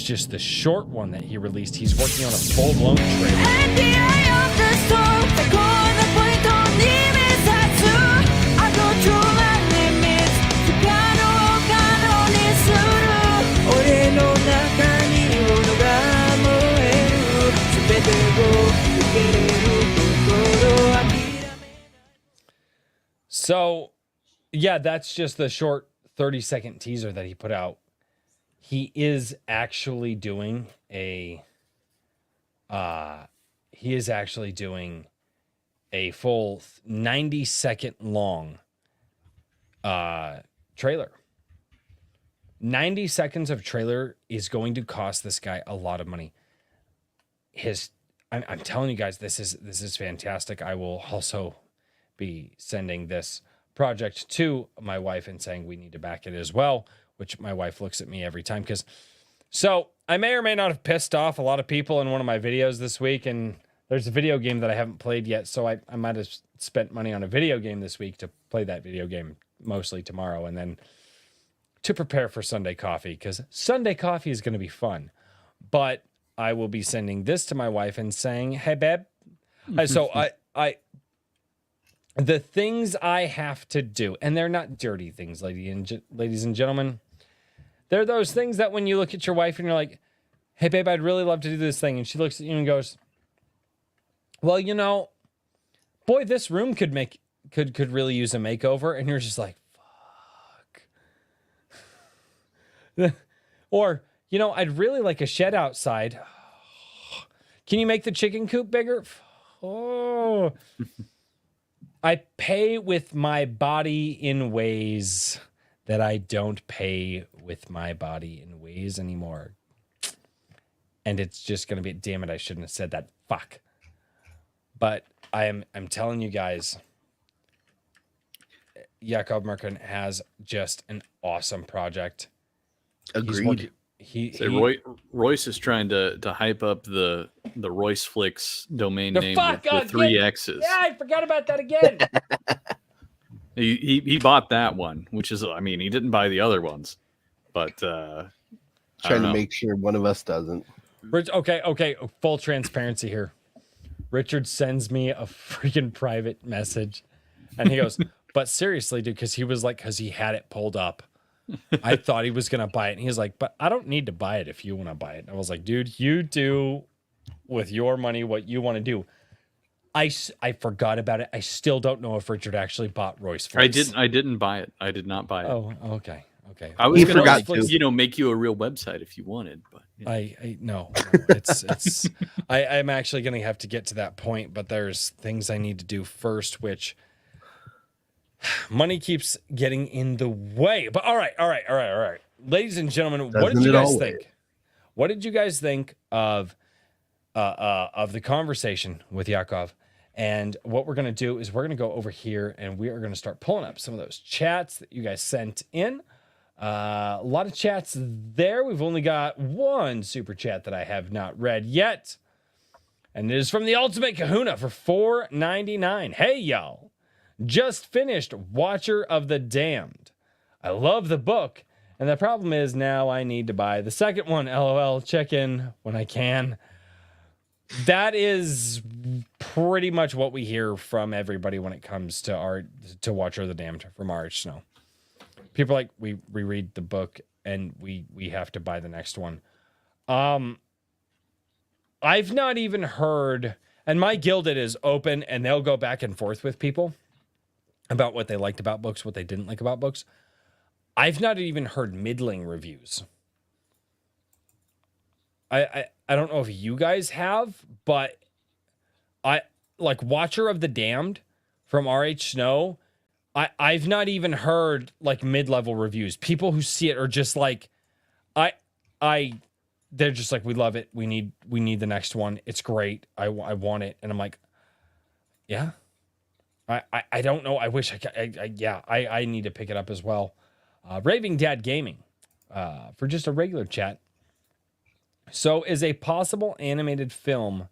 just the short one that he released. He's working on a full-blown trailer. So, yeah, that's just the short 30-second teaser that he put out. He is actually doing a full 90-second long trailer. 90 seconds of trailer is going to cost this guy a lot of money. I'm telling you guys, this is fantastic. I will also be sending this project to my wife and saying we need to back it as well, which my wife looks at me every time so I may or may not have pissed off a lot of people in one of my videos this week, and there's a video game that I haven't played yet, so I might have spent money on a video game this week to play that video game mostly tomorrow, and then to prepare for Sunday coffee, because Sunday coffee is going to be fun. But I will be sending this to my wife and saying, hey, babe. So the things I have to do, and they're not dirty things, ladies and gentlemen. They're those things that when you look at your wife and you're like, hey, babe, I'd really love to do this thing. And she looks at you and goes, well, boy, this room could really use a makeover. And you're just like, fuck. Or, I'd really like a shed outside. Can you make the chicken coop bigger? Oh. I pay with my body in ways that I don't pay with my body in ways anymore. And it's just going to be, damn it, I shouldn't have said that. Fuck. But I'm telling you guys, Yakov Merkin has just an awesome project. Agreed. Royce is trying to hype up the Royce Flicks domain the name fuck with the 3 X's. Yeah, I forgot about that again. He bought that one, which is, I mean, he didn't buy the other ones, but Trying to make sure one of us doesn't. Okay. Full transparency here. Richard sends me a freaking private message, and he goes, "But seriously, dude," because he had it pulled up. I thought he was gonna buy it, and he was like, "But I don't need to buy it if you want to buy it." And I was like, "Dude, you do with your money what you want to do." I forgot about it. I still don't know if Richard actually bought Royce Flicks. I didn't buy it. I did not buy it. Oh, okay. I was He going forgot to, make you a real website if you wanted, but no, it's I'm actually going to have to get to that point, but there's things I need to do first, which money keeps getting in the way. But all right. Ladies and gentlemen, what did you guys think? What did you guys think of the conversation with Yakov? And what we're going to do is we're going to go over here and we are going to start pulling up some of those chats that you guys sent in. A lot of chats there. We've only got one super chat that I have not read yet. And it is from the Ultimate Kahuna for $4.99. Hey, y'all. Just finished Watcher of the Damned. I love the book. And the problem is now I need to buy the second one. LOL. Check in when I can. That is pretty much what we hear from everybody when it comes to Watcher of the Damned from RH Snow. People are like, we reread the book and we have to buy the next one. I've not even heard, and my Gilded is open and they'll go back and forth with people about what they liked about books, what they didn't like about books. I've not even heard middling reviews. I don't know if you guys have, but I like Watcher of the Damned from RH Snow. I've not even heard like mid-level reviews. People who see it are just like, they're just like, we love it. We need the next one. It's great. I want it. And I'm like, yeah, I don't know. I wish I need to pick it up as well. Raving Dad Gaming, for just a regular chat. So is a possible animated film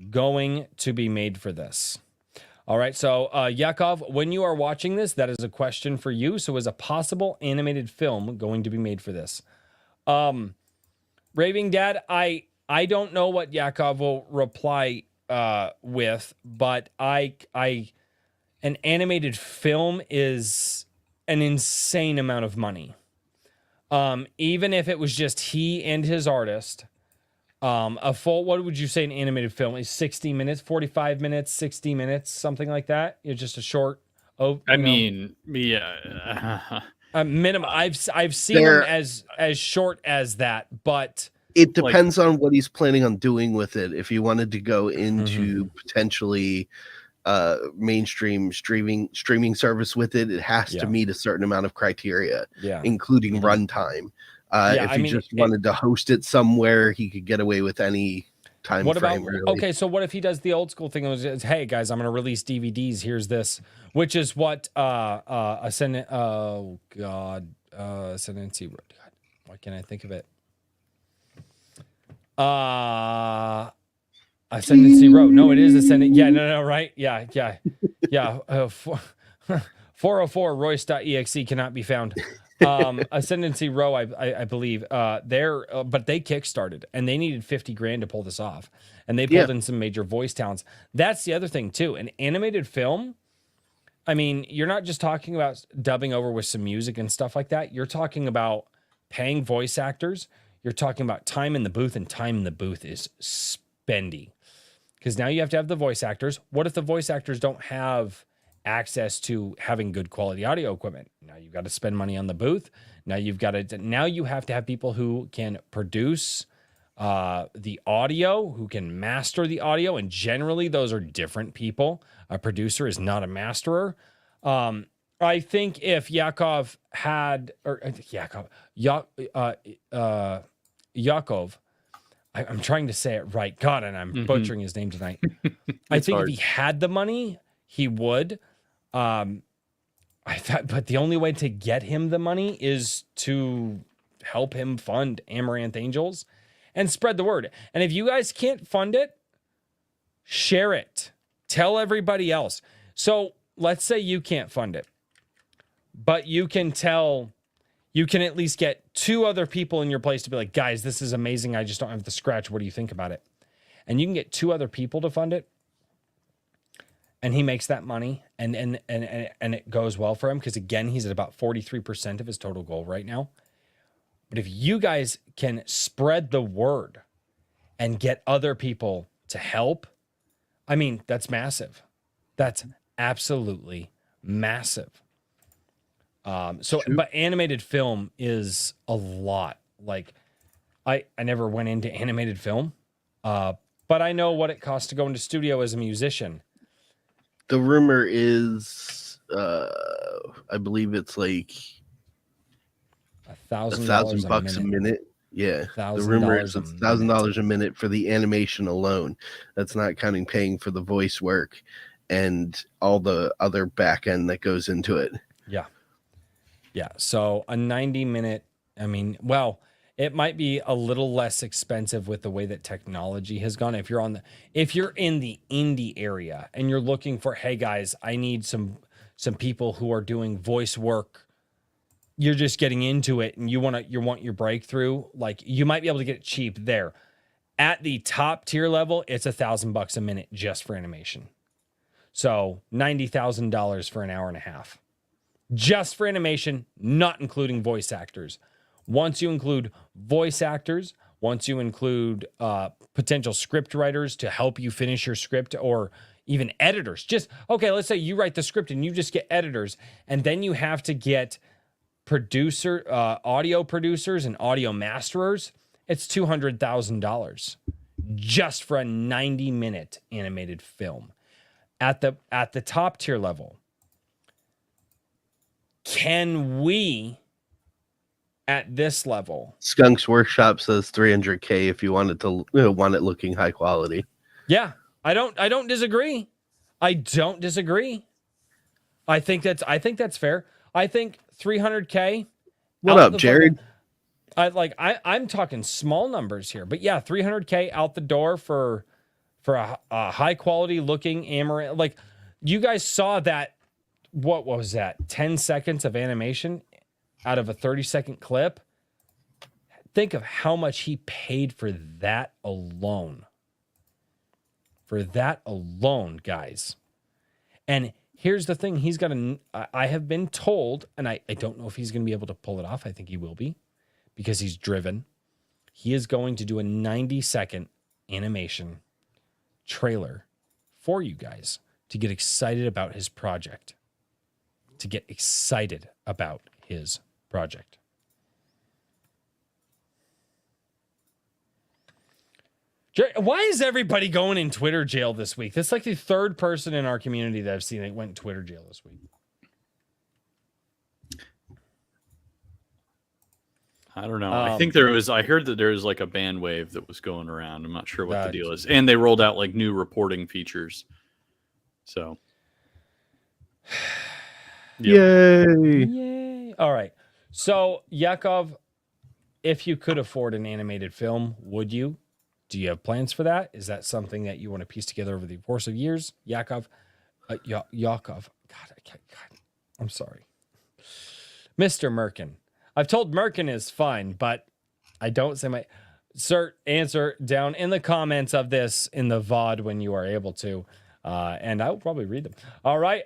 going to be made for this? All right. So Yakov, when you are watching this, that is a question for you. So is a possible animated film going to be made for this? Raving Dad, I don't know what Yakov will reply with, but an animated film is an insane amount of money. Even if it was just he and his artist, a full, what would you say an animated film is? 60 minutes, 45 minutes, 60 minutes, something like that. It's just a short. Minimum. I've seen them as short as that, but it depends on what he's planning on doing with it. If he wanted to go into potentially mainstream streaming service with it, it has to meet a certain amount of criteria, including runtime. If he just wanted to host it somewhere, he could get away with any time frame. Really. Okay, so what if he does the old school thing? Is, hey guys, I'm going to release DVDs. Here's this, which is what Ascendancy. God, why can't I think of it? Ascendancy Row. No, it is Ascendant. Yeah, no, right? Yeah. 404 Royce.exe cannot be found. Ascendancy Row, I believe. But they kickstarted and they needed $50,000 to pull this off, and they pulled in some major voice talents. That's the other thing too. An animated film. I mean, you're not just talking about dubbing over with some music and stuff like that. You're talking about paying voice actors. You're talking about time in the booth, and time in the booth is spendy. Because now you have to have the voice actors. What if the voice actors don't have access to having good quality audio equipment? Now you've got to spend money on the booth. Now you have to have people who can produce the audio, who can master the audio. And generally those are different people. A producer is not a masterer. I think if Yakov had, Yakov, I'm trying to say it right. God, and I'm butchering his name tonight. I think if he had the money, he would. But the only way to get him the money is to help him fund Amaranth Angels and spread the word. And if you guys can't fund it, share it. Tell everybody else. So let's say you can't fund it, but you can at least get 2 other people in your place to be like, guys, this is amazing. I just don't have the scratch. What do you think about it? And you can get 2 other people to fund it. And he makes that money and it goes well for him. Because again, he's at about 43% of his total goal right now. But if you guys can spread the word and get other people to help, I mean, that's massive. That's absolutely massive. But animated film is a lot. Like, I never went into animated film, but I know what it costs to go into studio as a musician. The rumor is, I believe it's like $1,000 a minute. Yeah, the rumor is it's $1,000 a minute for the animation alone. That's not counting paying for the voice work and all the other back end that goes into it. Yeah. So a 90-minute, I mean, well, it might be a little less expensive with the way that technology has gone. If you're in the indie area and you're looking for, hey guys, I need some people who are doing voice work. You're just getting into it and you want your breakthrough. Like, you might be able to get it cheap there. At the top tier level, it's $1,000 a minute just for animation. So $90,000 for an hour and a half. Just for animation, not including voice actors. Once you include voice actors, once you include potential script writers to help you finish your script, or even editors. Okay, let's say you write the script and you just get editors, and then you have to get audio producers and audio masterers. It's $200,000 just for a 90-minute animated film. At the top tier level, can we, at this level, Skunk's Workshop says $300K if you want it looking high quality. Yeah, I don't disagree. I think that's fair. I think $300K. What up, Jared? I'm talking small numbers here, but yeah, $300K out the door for a high quality looking Amaranth. Like, you guys saw that. What was that? 10 seconds of animation out of a 30-second clip. Think of how much he paid for that alone. Guys. And here's the thing. I have been told, and I don't know if he's going to be able to pull it off. I think he will be, because he's driven. He is going to do a 90-second animation trailer for you guys to get excited about his project. Why is everybody going in Twitter jail this week? That's like the 3rd person in our community that I've seen that went in Twitter jail this week. I don't know. I heard that there was like a ban wave that was going around. I'm not sure what the deal is. And they rolled out like new reporting features. So. Yay. All right. So, Yakov, if you could afford an animated film, would you? Do you have plans for that? Is that something that you want to piece together over the course of years? Yakov. God, I'm sorry. Mr. Merkin. I've told Merkin is fine, but I don't say Sir, answer down in the comments of this in the VOD when you are able to. And I will probably read them. All right.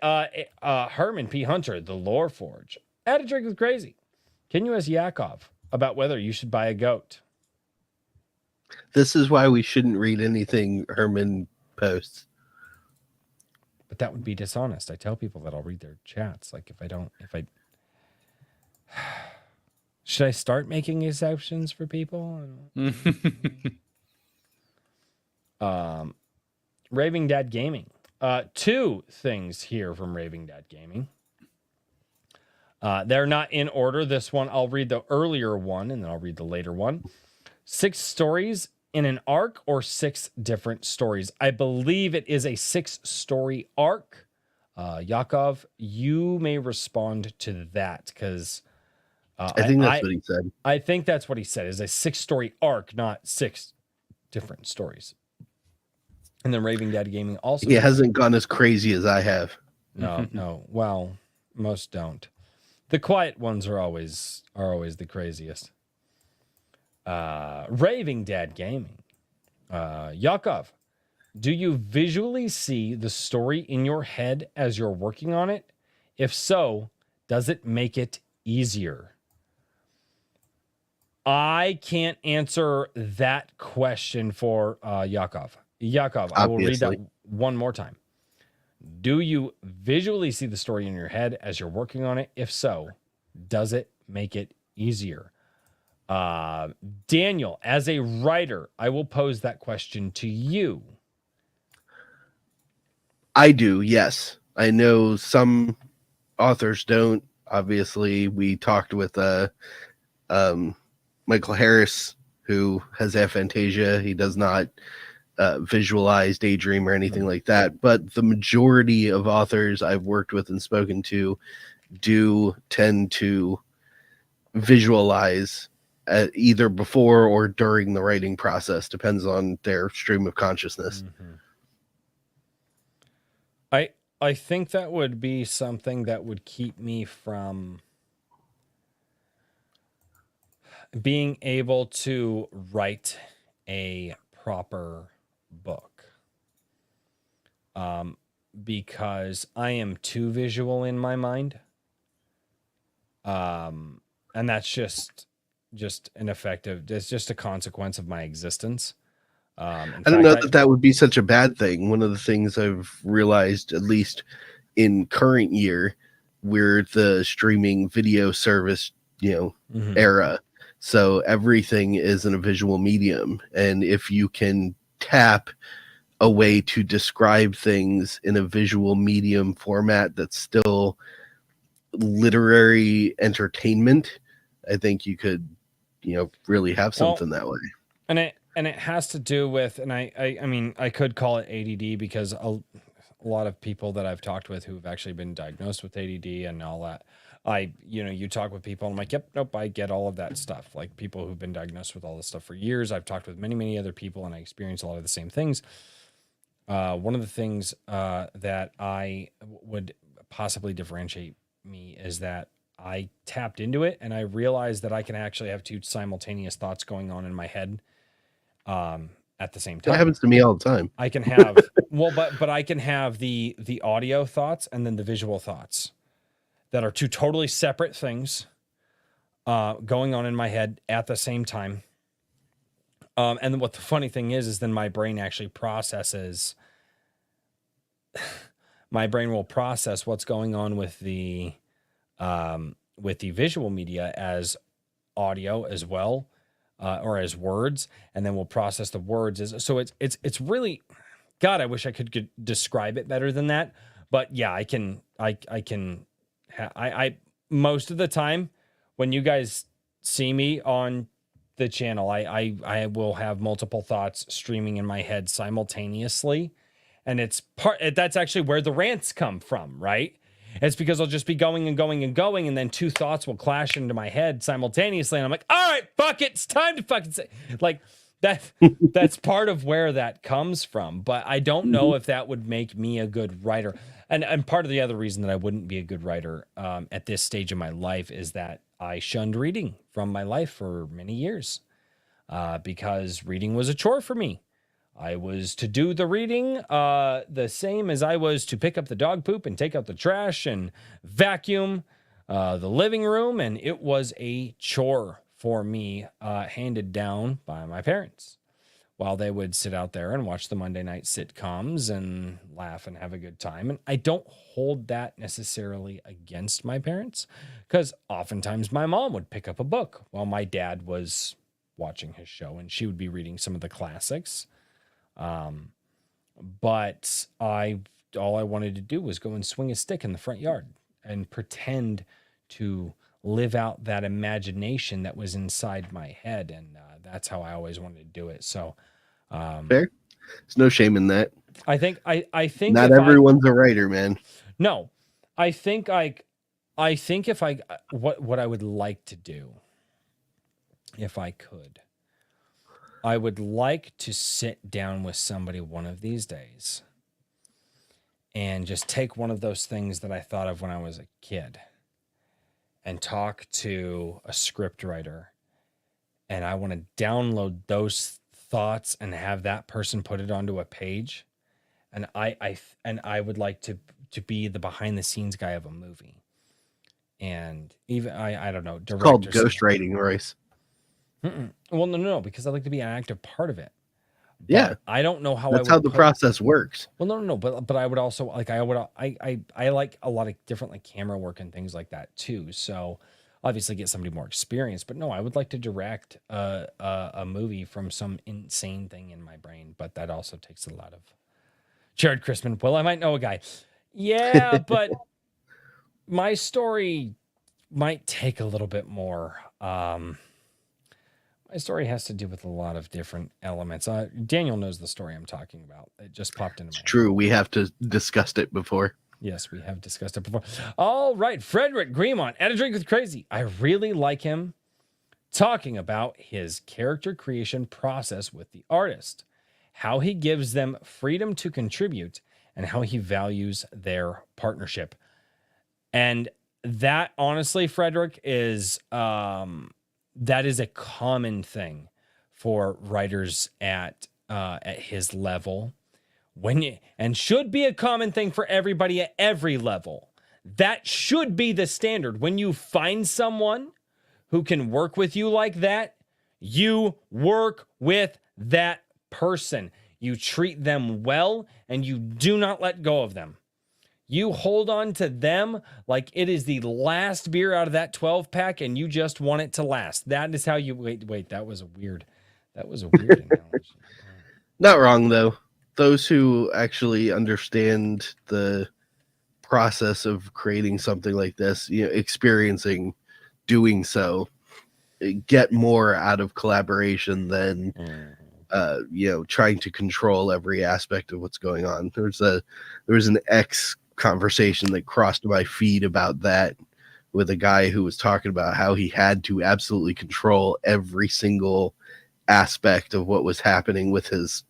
Herman P. Hunter, the Lore Forge. Add a drink with crazy. Can you ask Yakov about whether you should buy a goat? This is why we shouldn't read anything Herman posts. But that would be dishonest. I tell people that I'll read their chats. Like, should I start making exceptions for people? Raving Dad Gaming. 2 things here from Raving Dad Gaming. They're not in order. This one, I'll read the earlier one, and then I'll read the later one. 6 stories in an arc, or 6 different stories? I believe it is a 6-story arc. Yakov, you may respond to that, because I think that's what he said. I think that's what he said, is a 6-story arc, not 6 different stories. And then Raving Daddy Gaming also. He hasn't gone as crazy as I have. No. Well, most don't. The quiet ones are always the craziest. Raving Dad Gaming. Yakov, do you visually see the story in your head as you're working on it? If so, does it make it easier? I can't answer that question for Yakov. Yakov, I will read that one more time. Do you visually see the story in your head as you're working on it? If so, does it make it easier? Daniel, as a writer, I will pose that question to you. I do, yes. I know some authors don't. Obviously, we talked with Michael Harris, who has aphantasia. He does not visualize, daydream, or anything like that. But the majority of authors I've worked with and spoken to do tend to visualize either before or during the writing process. Depends on their stream of consciousness. Mm-hmm. I think that would be something that would keep me from being able to write a proper book. Because I am too visual in my mind. And that's just an effective, it's just a consequence of my existence. I don't know that would be such a bad thing. One of the things I've realized, at least in current year, we're the streaming video service, era. So everything is in a visual medium. And if you can tap a way to describe things in a visual medium format that's still literary entertainment, I think you could, really have something that way. And it has to do with, and I mean, I could call it ADD, because a lot of people that I've talked with who've actually been diagnosed with ADD and all that, you talk with people and I'm like, yep, nope, I get all of that stuff. Like people who've been diagnosed with all this stuff for years. I've talked with many, many other people and I experience a lot of the same things. One of the things that I would possibly differentiate me is that I tapped into it and I realized that I can actually have 2 simultaneous thoughts going on in my head at the same time. That happens to me all the time. I can have but I can have the audio thoughts and then the visual thoughts that are 2 totally separate things going on in my head at the same time. And what the funny thing is then my brain actually processes. My brain will process what's going on with the visual media as audio as well. Or as words, and then we'll process the words so it's really, God, I wish I could describe it better than that. But yeah, I can most of the time when you guys see me on the channel, I will have multiple thoughts streaming in my head simultaneously, and that's actually where the rants come from, right? It's because I'll just be going and going and going, and then 2 thoughts will clash into my head simultaneously, and I'm like, all right, fuck it, it's time to fucking say, like, that's part of where that comes from. But I don't know if that would make me a good writer. And part of the other reason that I wouldn't be a good writer at this stage of my life is that I shunned reading from my life for many years because reading was a chore for me. I was to do the reading the same as I was to pick up the dog poop and take out the trash and vacuum the living room. And it was a chore for me, handed down by my parents, while they would sit out there and watch the Monday night sitcoms and laugh and have a good time. And I don't hold that necessarily against my parents, because oftentimes my mom would pick up a book while my dad was watching his show, and she would be reading some of the classics. But all I wanted to do was go and swing a stick in the front yard and pretend to live out that imagination that was inside my head. And that's how I always wanted to do it. So, fair. There's no shame in that. I think not everyone's a writer, man. No, I think I think if I what I would like to do, if I could, I would like to sit down with somebody one of these days and just take one of those things that I thought of when I was a kid and talk to a script writer. And I want to download those thoughts and have that person put it onto a page. And I would like to be the behind the scenes guy of a movie. And even I don't know, It's called ghostwriting, Royce. Well, no, because I like to be an active part of it. But Yeah, I don't know how that's how the process works. Well, no, but I would also like I like a lot of different like camera work and things like that too. So obviously get somebody more experienced. But no, I would like to direct a movie from some insane thing in my brain. But that also takes a lot of Jared Christman. Well, I might know a guy. Yeah, but my story might take a little bit more. My story has to do with a lot of different elements. Daniel knows the story I'm talking about. It just popped into my head. True. We have to discussed it before. Yes, we have discussed it before. All right. Frederick Gremont at A Drink with Crazy. I really like him talking about his character creation process with the artist, how he gives them freedom to contribute, and how he values their partnership. And that, honestly, Frederick, is that is a common thing for writers at his level, and should be a common thing for everybody at every level. That should be the standard. When you find someone who can work with you like that, you work with that person. You treat them well, and you do not let go of them. You hold on to them like it is the last beer out of that 12-pack, and you just want it to last. That is how you wait. That was a weird analogy. Not wrong though. Those who actually understand the process of creating something like this, experiencing doing so, get more out of collaboration than trying to control every aspect of what's going on. There was an X conversation that crossed my feed about that with a guy who was talking about how he had to absolutely control every single aspect of what was happening with his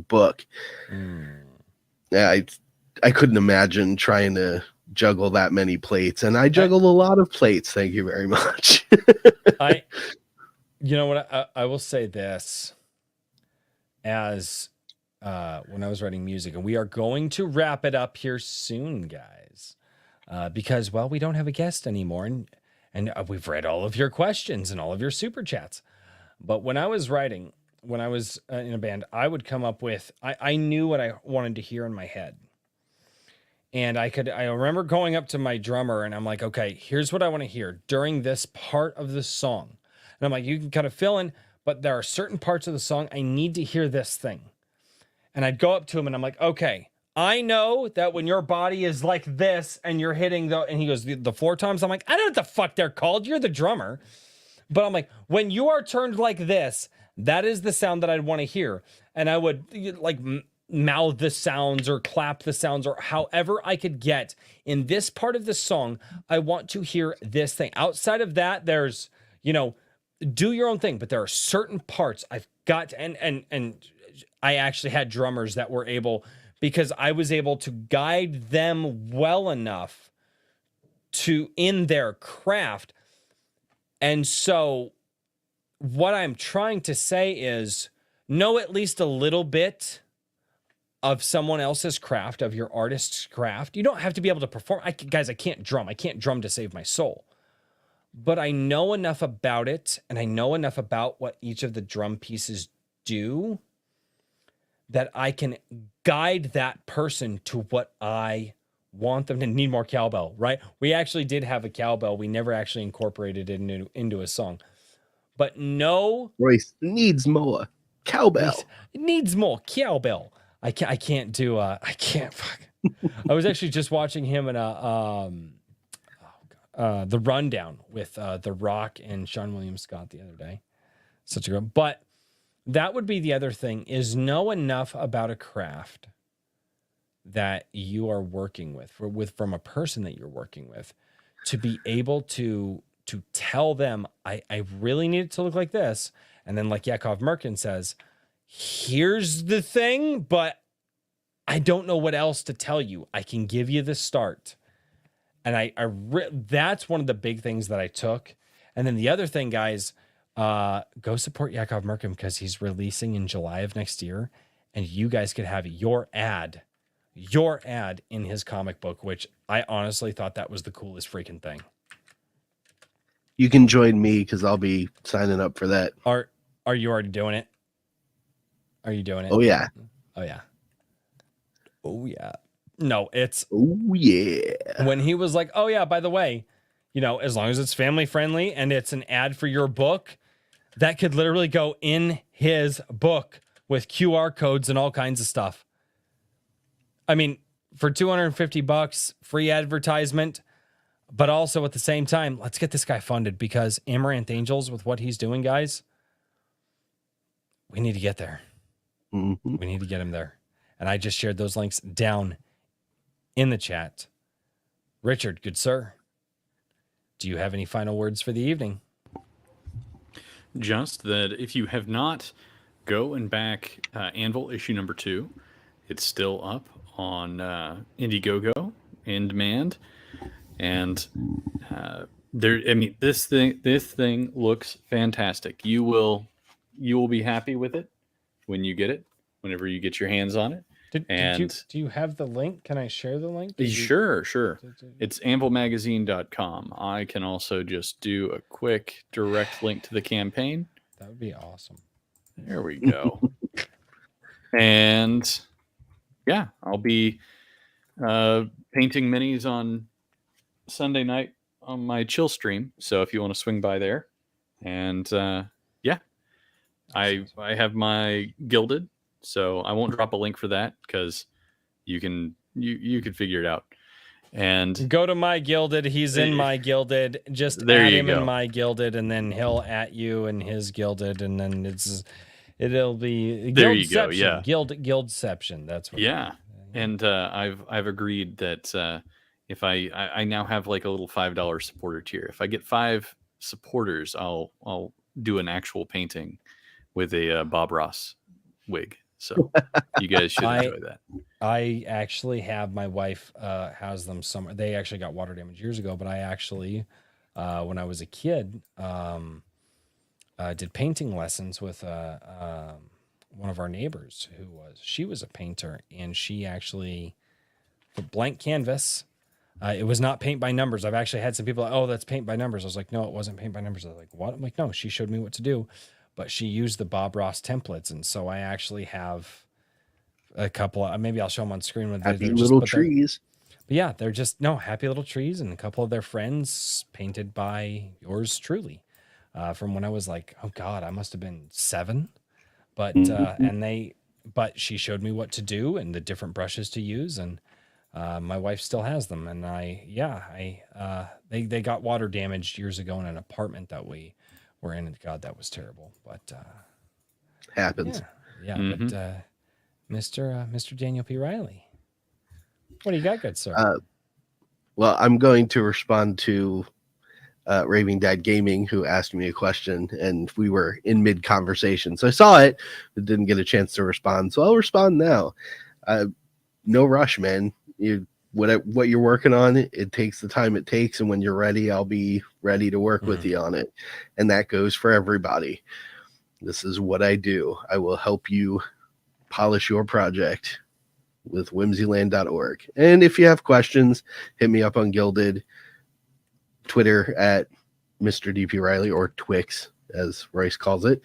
book. Yeah, I couldn't imagine trying to juggle that many plates, and I juggled a lot of plates. Thank you very much. You know what, I will say this, as when I was writing music, and we are going to wrap it up here soon, guys, because, well, we don't have a guest anymore, and we've read all of your questions and all of your super chats. But when I was writing, when I was in a band, I would come up with, I knew what I wanted to hear in my head. And I remember going up to my drummer and I'm like, okay, here's what I want to hear during this part of the song. And I'm like, you can kind of fill in, but there are certain parts of the song I need to hear this thing. And I'd go up to him and I'm like, okay, I know that when your body is like this and you're hitting and he goes, the 4 times. I'm like, I don't know what the fuck they're called. You're the drummer. But I'm like, when you are turned like this, that is the sound that I'd want to hear. And I would like mouth the sounds or clap the sounds or however I could get in this part of the song. I want to hear this thing. Outside of that, there's, do your own thing, but there are certain parts I've got to, and I actually had drummers that were able, because I was able to guide them well enough in their craft. And so what I'm trying to say is know at least a little bit of someone else's craft, of your artist's craft. You don't have to be able to perform. Guys, I can't drum. I can't drum to save my soul. But I know enough about it, and I know enough about what each of the drum pieces do, that I can guide that person to what I want them to need. More cowbell, right? We actually did have a cowbell. We never actually incorporated it into a song. But no, Royce needs more cowbell. Needs more cowbell. I can't do I can't fuck. I was actually just watching him in The Rundown with The Rock and Sean William Scott the other day. Such a good. But that would be the other thing, is know enough about a craft that you are working with from a person that you're working with, to be able to tell them, I really need it to look like this. And then like Yakov Merkin says, here's the thing, but I don't know what else to tell you. I can give you the start. And that's one of the big things that I took. And then the other thing, guys, go support Yakov Merkin because he's releasing in July of next year. And you guys could have your ad in his comic book, which I honestly thought that was the coolest freaking thing. You can join me because I'll be signing up for that. Are you already doing it? Are you doing it? Oh, yeah. Oh, yeah. Oh, yeah. No, it's... Oh, yeah. When he was like, oh, yeah, by the way, as long as it's family friendly and it's an ad for your book, that could literally go in his book with QR codes and all kinds of stuff. I mean, for $250, free advertisement, but also at the same time, let's get this guy funded because Amaranth Angels, with what he's doing, guys, we need to get there. Mm-hmm. We need to get him there. And I just shared those links down in the chat. Richard, good sir, do you have any final words for the evening? Just that if you have not, go and back Anvil issue number 2. It's still up on Indiegogo in demand, and this thing looks fantastic. You will be happy with it when you get it, whenever you get your hands on it. Do you have the link? Can I share the link? Sure. It's anvilmagazine.com. I can also just do a quick direct link to the campaign. That would be awesome. There we go. And yeah, I'll be painting minis on Sunday night on my chill stream. So if you want to swing by there, and yeah, I have my Gilded. So I won't drop a link for that because you can figure it out. And go to my Gilded. He's in my Gilded. Just add him in my Gilded, and then he'll at you in his Gilded, and then it'll be there. You go. Yeah, Guildception. That's what. Yeah, and I've agreed that if I now have like a little $5 supporter tier. If I get 5 supporters, I'll do an actual painting with a Bob Ross wig. So you guys should enjoy that. I actually have, my wife has them somewhere. They actually got water damage years ago, but I actually, when I was a kid, did painting lessons with one of our neighbors she was a painter, and she actually, for blank canvas, it was not paint by numbers. I've actually had some people like, oh, that's paint by numbers. I was like, no, it wasn't paint by numbers. I was like, what? I'm like, no, she showed me what to do. But she used the Bob Ross templates, and so I actually have a couple of, maybe I'll show them on screen with happy little trees. But yeah, they're just happy little trees, and a couple of their friends painted by yours truly, from when I was like, oh God, I must have been 7. But but she showed me what to do and the different brushes to use, and my wife still has them, and they got water damaged years ago in an apartment that we were in, and God, that was terrible. But happens. Yeah. Mm-hmm. But Mr. Daniel P. Riley, what do you got, good sir? Well, I'm going to respond to Raving Dad Gaming, who asked me a question, and we were in mid conversation, so I saw it but didn't get a chance to respond. So I'll respond now. No rush, man. What you're working on, it takes the time it takes, and when you're ready, I'll be ready to work with you on it. And that goes for everybody. This is what I do. I will help you polish your project with whimsyland.org. And if you have questions, hit me up on Gilded, Twitter at Mr. DP Riley, or Twix, as Royce calls it.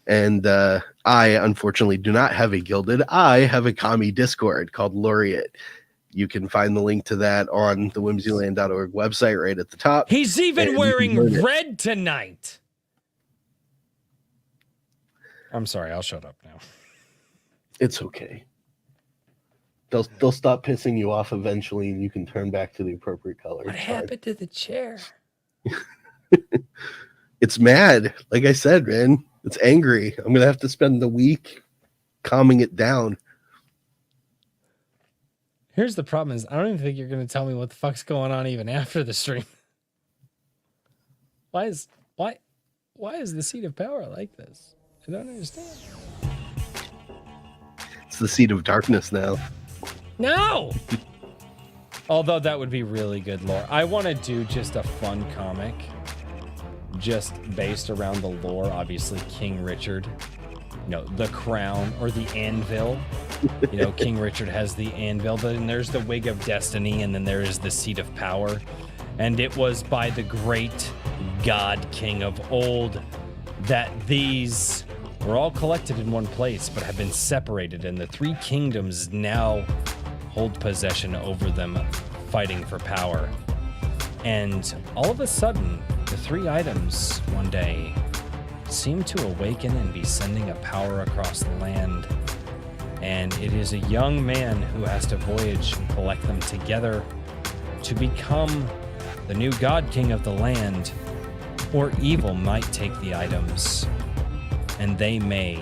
And I, unfortunately, do not have a Gilded. I have a commie Discord called Laureate. You can find the link to that on the whimsyland.org website right at the top. He's even wearing red tonight. I'm sorry, I'll shut up now. It's okay. They'll stop pissing you off eventually, and you can turn back to the appropriate color. What happened to the chair? It's mad. Like I said, man, it's angry. I'm going to have to spend the week calming it down. Here's the problem is I don't even think you're going to tell me what the fuck's going on even after the stream. why is the seat of power like this? I don't understand. It's the seat of darkness now. No. Although that would be really good lore. I want to do just a fun comic, just based around the lore. Obviously, King Richard, the crown or the anvil. King Richard has the anvil. Then there's the wig of destiny, and then there is the seat of power. And it was by the great God King of old that these were all collected in one place, but have been separated, and the three kingdoms now hold possession over them, fighting for power. And all of a sudden, the three items one day seem to awaken and be sending a power across the land. And it is a young man who has to voyage and collect them together to become the new God King of the land. Or evil might take the items, and they may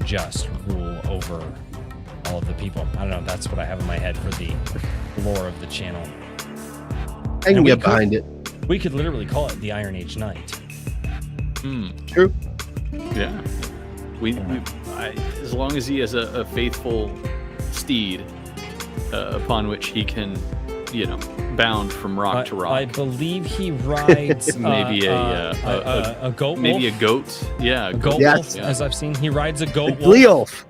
just rule over all of the people. I don't know. That's what I have in my head for the lore of the channel. I can get behind it. We could literally call it the Iron Age Knight. True. Yeah. As long as he has a faithful steed upon which he can, bound from rock to rock. I believe he rides maybe a goat wolf. Maybe a goat. Yeah, A goat Yes. wolf, as I've seen. He rides a goat wolf. Leolf.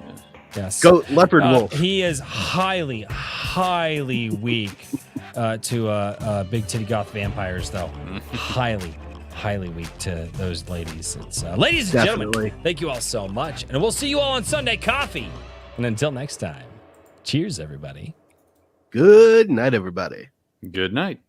Yes. Goat, leopard wolf. He is highly, highly weak to big titty goth vampires, though. highly weak to those ladies. It's ladies and gentlemen, thank you all so much, and we'll see you all on Sunday Coffee. And until next time, cheers, everybody. Good night, everybody. Good night.